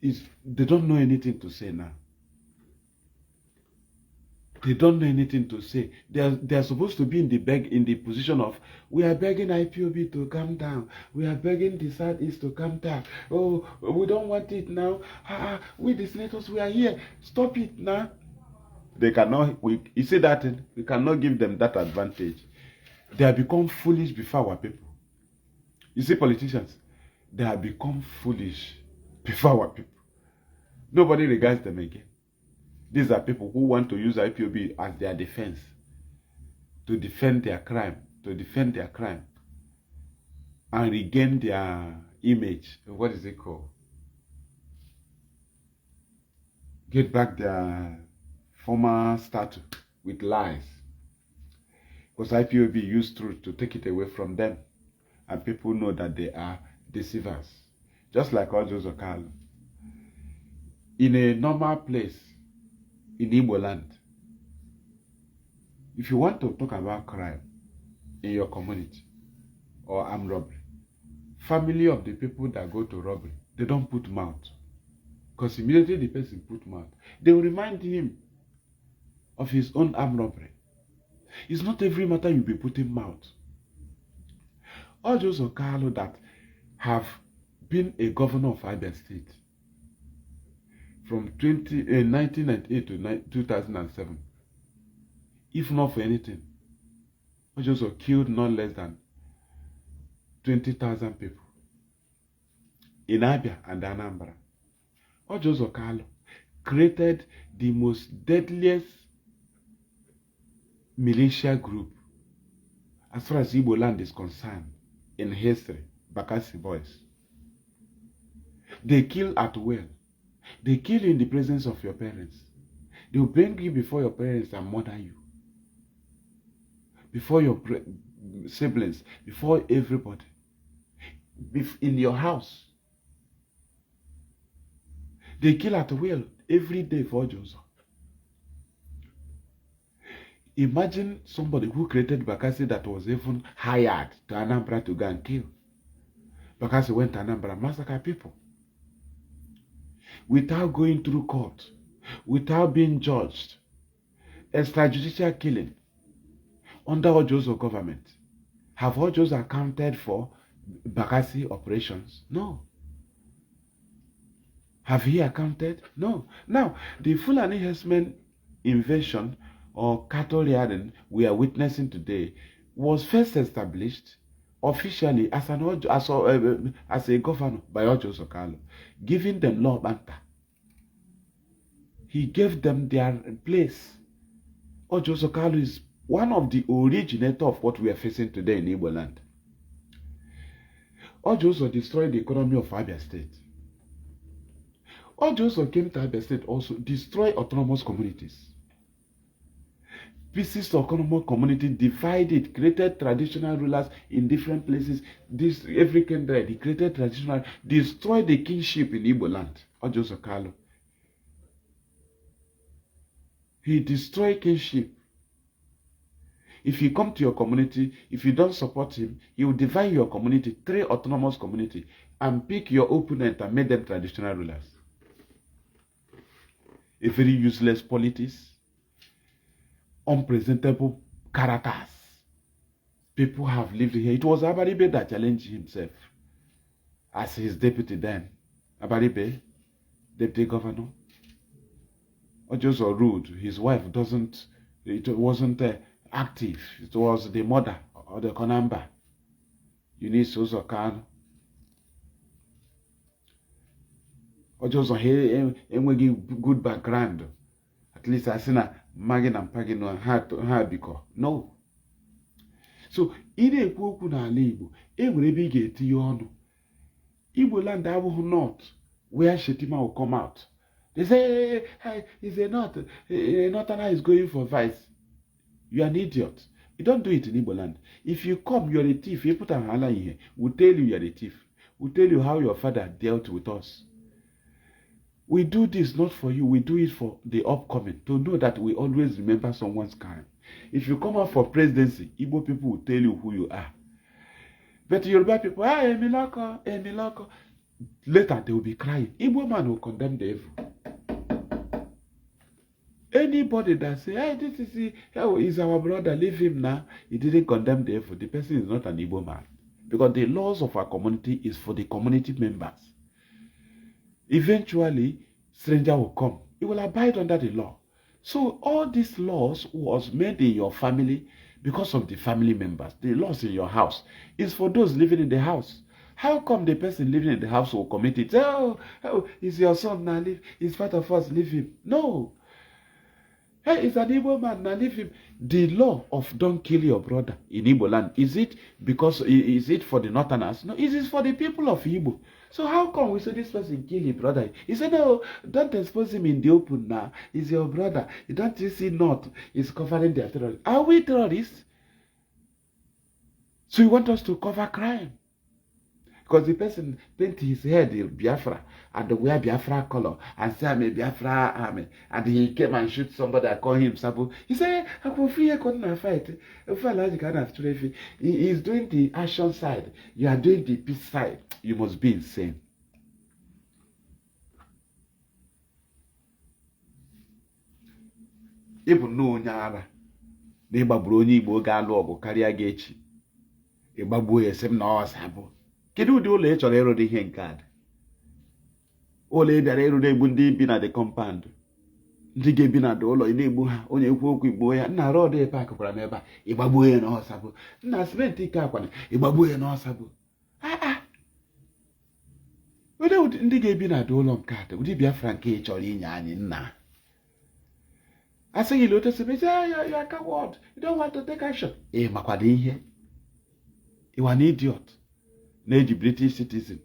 they don't know anything to say now. They don't know anything to say. They are supposed to be in the position of, we are begging IPOB to calm down. We are begging the Southeast to calm down. Oh, we don't want it now. We the senators, we are here. Stop it now. They cannot. You see that we cannot give them that advantage. They have become foolish before our people. You see, politicians, they have become foolish before our people. Nobody regards them again. These are people who want to use IPOB as their defense, to defend their crime, and regain their image. What is it called? Get back their former status with lies. Because IPOB used truth to take it away from them. And people know that they are deceivers. Just like Ojo Zokalo. In a normal place, in Igbo land, if you want to talk about crime in your community or armed robbery, family of the people that go to robbery, they don't put mouth. Because immediately the person put mouth, they will remind him of his own armed robbery. It's not every matter you'll be putting mouth. All those Okalo that have been a governor of Abia State from 1998 to 2007, if not for anything, Ojoso killed not less than 20,000 people in Abia and Anambra. Ojoso Kalo created the most deadliest militia group as far as Igbo land is concerned in history, Bakassi boys. They kill at will. They kill in the presence of your parents. They will bring you before your parents and murder you. Before your siblings, before everybody. In your house. They kill at will every day for Joseph. Imagine somebody who created Bakassi that was even hired to Anambra to go and kill. Bakassi went to Anambra and massacred people. Without going through court. Without being judged. Extrajudicial killing. Under Ojo's government. Have Ojo's accounted for Bakassi operations? No. Have he accounted? No. Now, the Fulani herdsmen invasion or cattle rearing we are witnessing today was first established officially as a governor by Ojo Sokalo, giving them law banta. He gave them their place. Ojo Sokalo is one of the originator of what we are facing today in Igbo land. Ojo also destroyed the economy of Abia State. Ojo also came to Abia State also destroy autonomous communities. Pieces of autonomous community divided, created traditional rulers in different places. This every kindred, he created traditional, destroyed the kingship in Igbo land. Ojo Sokalo. He destroyed kingship. If you come to your community, if you don't support him, he will divide your community, 3 autonomous communities, and pick your opponent and make them traditional rulers. A very useless politics. Unpresentable characters. People have lived here. It was Abaribe that challenged himself as his deputy then. Abaribe, deputy governor. Ojo's rude. His wife wasn't active. It was the mother or the Konamba. Eunice Ozo Kanu. Ojo's enweghị good background. At least I see na Magin and Pagin ha biko. No. So, ine ekwu okwu n'ala Igbo, enwere ebe ị ga-etinye ọnụ. Igbo land abụghị north, where Shetima will come out. They say, hey, he's a northerner is going for vice. You are an idiot. You don't do it in Igbo land. If you come, you're a thief. You put a hala in here. We'll tell you you're a thief. We'll tell you how your father dealt with us. We do this not for you. We do it for the upcoming. To know that we always remember someone's crime. If you come out for presidency, Igbo people will tell you who you are. But Yoruba people, Emiloko. Later they will be crying. Igbo man will condemn the evil. Anybody that say, hey, is our brother, leave him now. He didn't condemn the evil. The person is not an Igbo man. Because the laws of our community is for the community members. Eventually, stranger will come. He will abide under the law. So all these laws was made in your family because of the family members. The laws in your house is for those living in the house. How come the person living in the house will commit it? Oh, it's your son now, leave. It's part of us, leave him. No. Hey, it's an Igbo man, now leave him. The law of don't kill your brother in Igbo land, is it for the northerners? No, it is for the people of Igbo. So how come we say this person kill his brother? He said, no, don't expose him in the open now. He's your brother. Don't you see North is covering their terrorists? Are we terrorists? So you want us to cover crime? Because the person paint his head in Biafra and wear Biafra color and say I'm a Biafra army. And he came and shoot somebody and call him Sabu. He said, I will fear couldn't fight. He is doing the action side. You are doing the peace side. You must be insane. Even no nyara. Neighbor brony Igbo ga-alụ ọgụ karịa gị echi. Ịgbagbuo ya sị m na ọ Sabu. Kedu ụdị ụlọ ị chọrọ ịrụ dị ihe nke a? Ụlọ ị bịara ịrụ na-egbu ndị bi na the compound. Ndị ga-ebi na ụlọ ị na-egbu ha, onye ekwu okwu igbo ya, nna rọd ebe a kụkwara n'ebe a, ịgbagbuo ya na Ọsabụ. Nna simenti ike akwana, ịgbagbuo ya na Ọsabụ. Ụdị ndị ga-ebi na ụlọ nke a, ụdị Biafra nke ị chọrọ inye anyị nna. Asị gị lote sebe, you are coward, you don't want to take action. Makwado ihe. You are an idiot. Na-eji British citizen.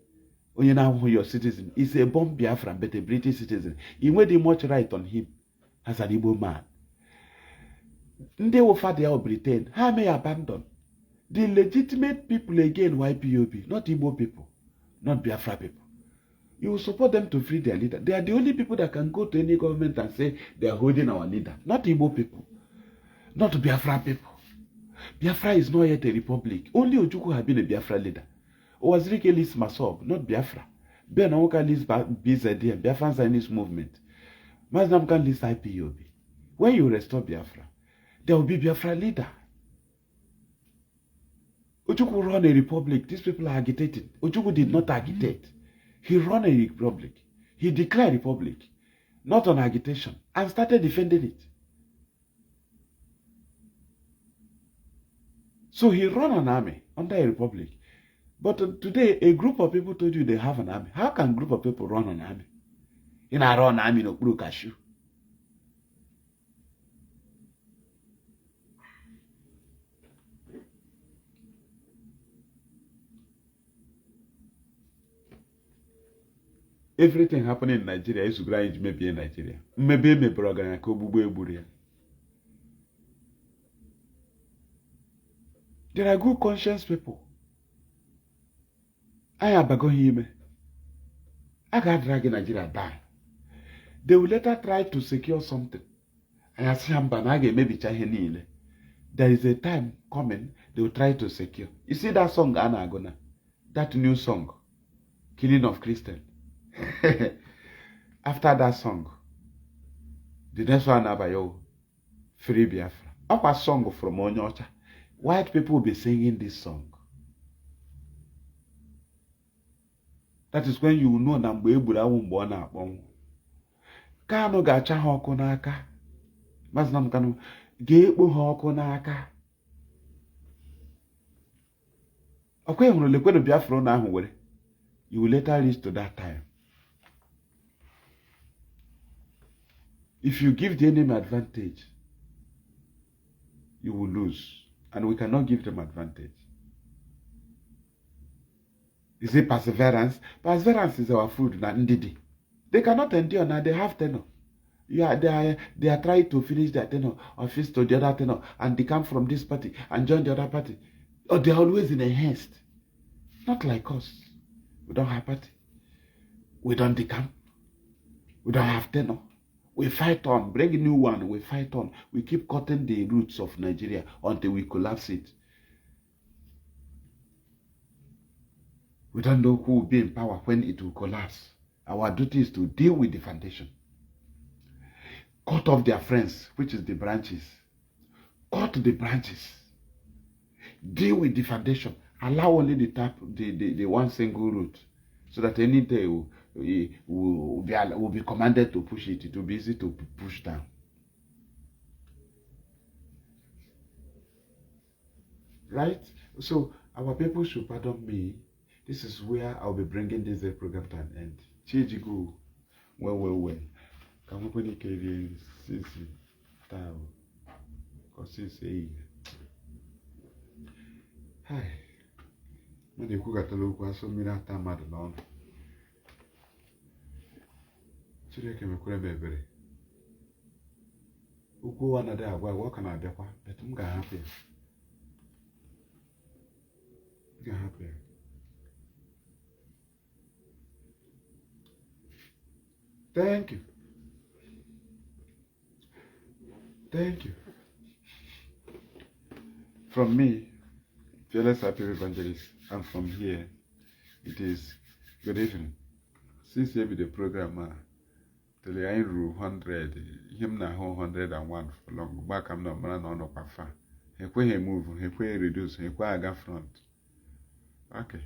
Onye na-ahụhụ your citizen is a born Biafran but a British citizen. You made much right on him. as an Igbo man. They will fight their Britain. How may abandon? The legitimate people again, YPOB, not Igbo people, not Biafra people. You will support them to free their leader. They are the only people that can go to any government and say they are holding our leader. Not Igbo people, not Biafra people. Biafra is not yet a republic. Only Ojukwu have been a Biafra leader. Owazirike leads Masob, not Biafra. Ben Awoka leads BZD, Biafran Zionist movement. Mazi Nnamdi Kanu leads IPOB. When you restore Biafra, there will be Biafra leader. Ojukwu run a republic. These people are agitating. Ojukwu did not agitate. He ran a republic. He declared republic, not on agitation, and started defending it. So he ran an army under a republic. But today, a group of people told you they have an army. How can a group of people run an army? In a run army no blue cashew. Everything happening in Nigeria is grind maybe in Nigeria. Maybe me program ko bubu eburia. There are good conscience people. I am bagohime. I got drag Nigeria down. They will later try to secure something. I see Hambanage maybe Chahenile. There is a time coming, they will try to secure. You see that song Anna Agona? That new song, Killing of Christian. After that song, the next one about Free Biafra. Our song from Onyocha. White people will be singing this song. That is when you know that Kanu gacha hoku n'aka. Mazi Nnamdi Kanu ga-ekpo ha ọkụ n'aka. Okwe hụrụ lekwenu Biafra na ahụ were. You will later reach to that time. If you give the enemy advantage, you will lose. And we cannot give them advantage. Is it perseverance? Perseverance is our food. They cannot endure now. They have tenor. Yeah, they are trying to finish their tenor or finish to the other tenor, and they come from this party and join the other party. Or they're always in a haste. Not like us. We don't have party. We don't decamp. We don't have tenor. We fight on. Bring a new one. We fight on. We keep cutting the roots of Nigeria until we collapse it. We don't know who will be in power when it will collapse. Our duty is to deal with the foundation. Cut off their friends, which is the branches. Cut the branches. Deal with the foundation. Allow only the one single root, so that any day will be commanded to push it. It will be easy to push down. Right? So our people should pardon me. This is where I'll be bringing this program to an end. Chijigu, well. Come up with the Canadian Sissy Tao. Because it's a hi. When you cook at the local, so me that time at the lawn. Children came a crabberry. Who go another way, walk on a depot, but I'm going happy. Get happy. Thank you. Thank you. From me, Fearless Happy Evangelist, and from here, it is good evening. Since you be the program, till the end rule 100, him na 101 for long. Back I'm not man on up far. He move, he reduce, he aga front. Okay.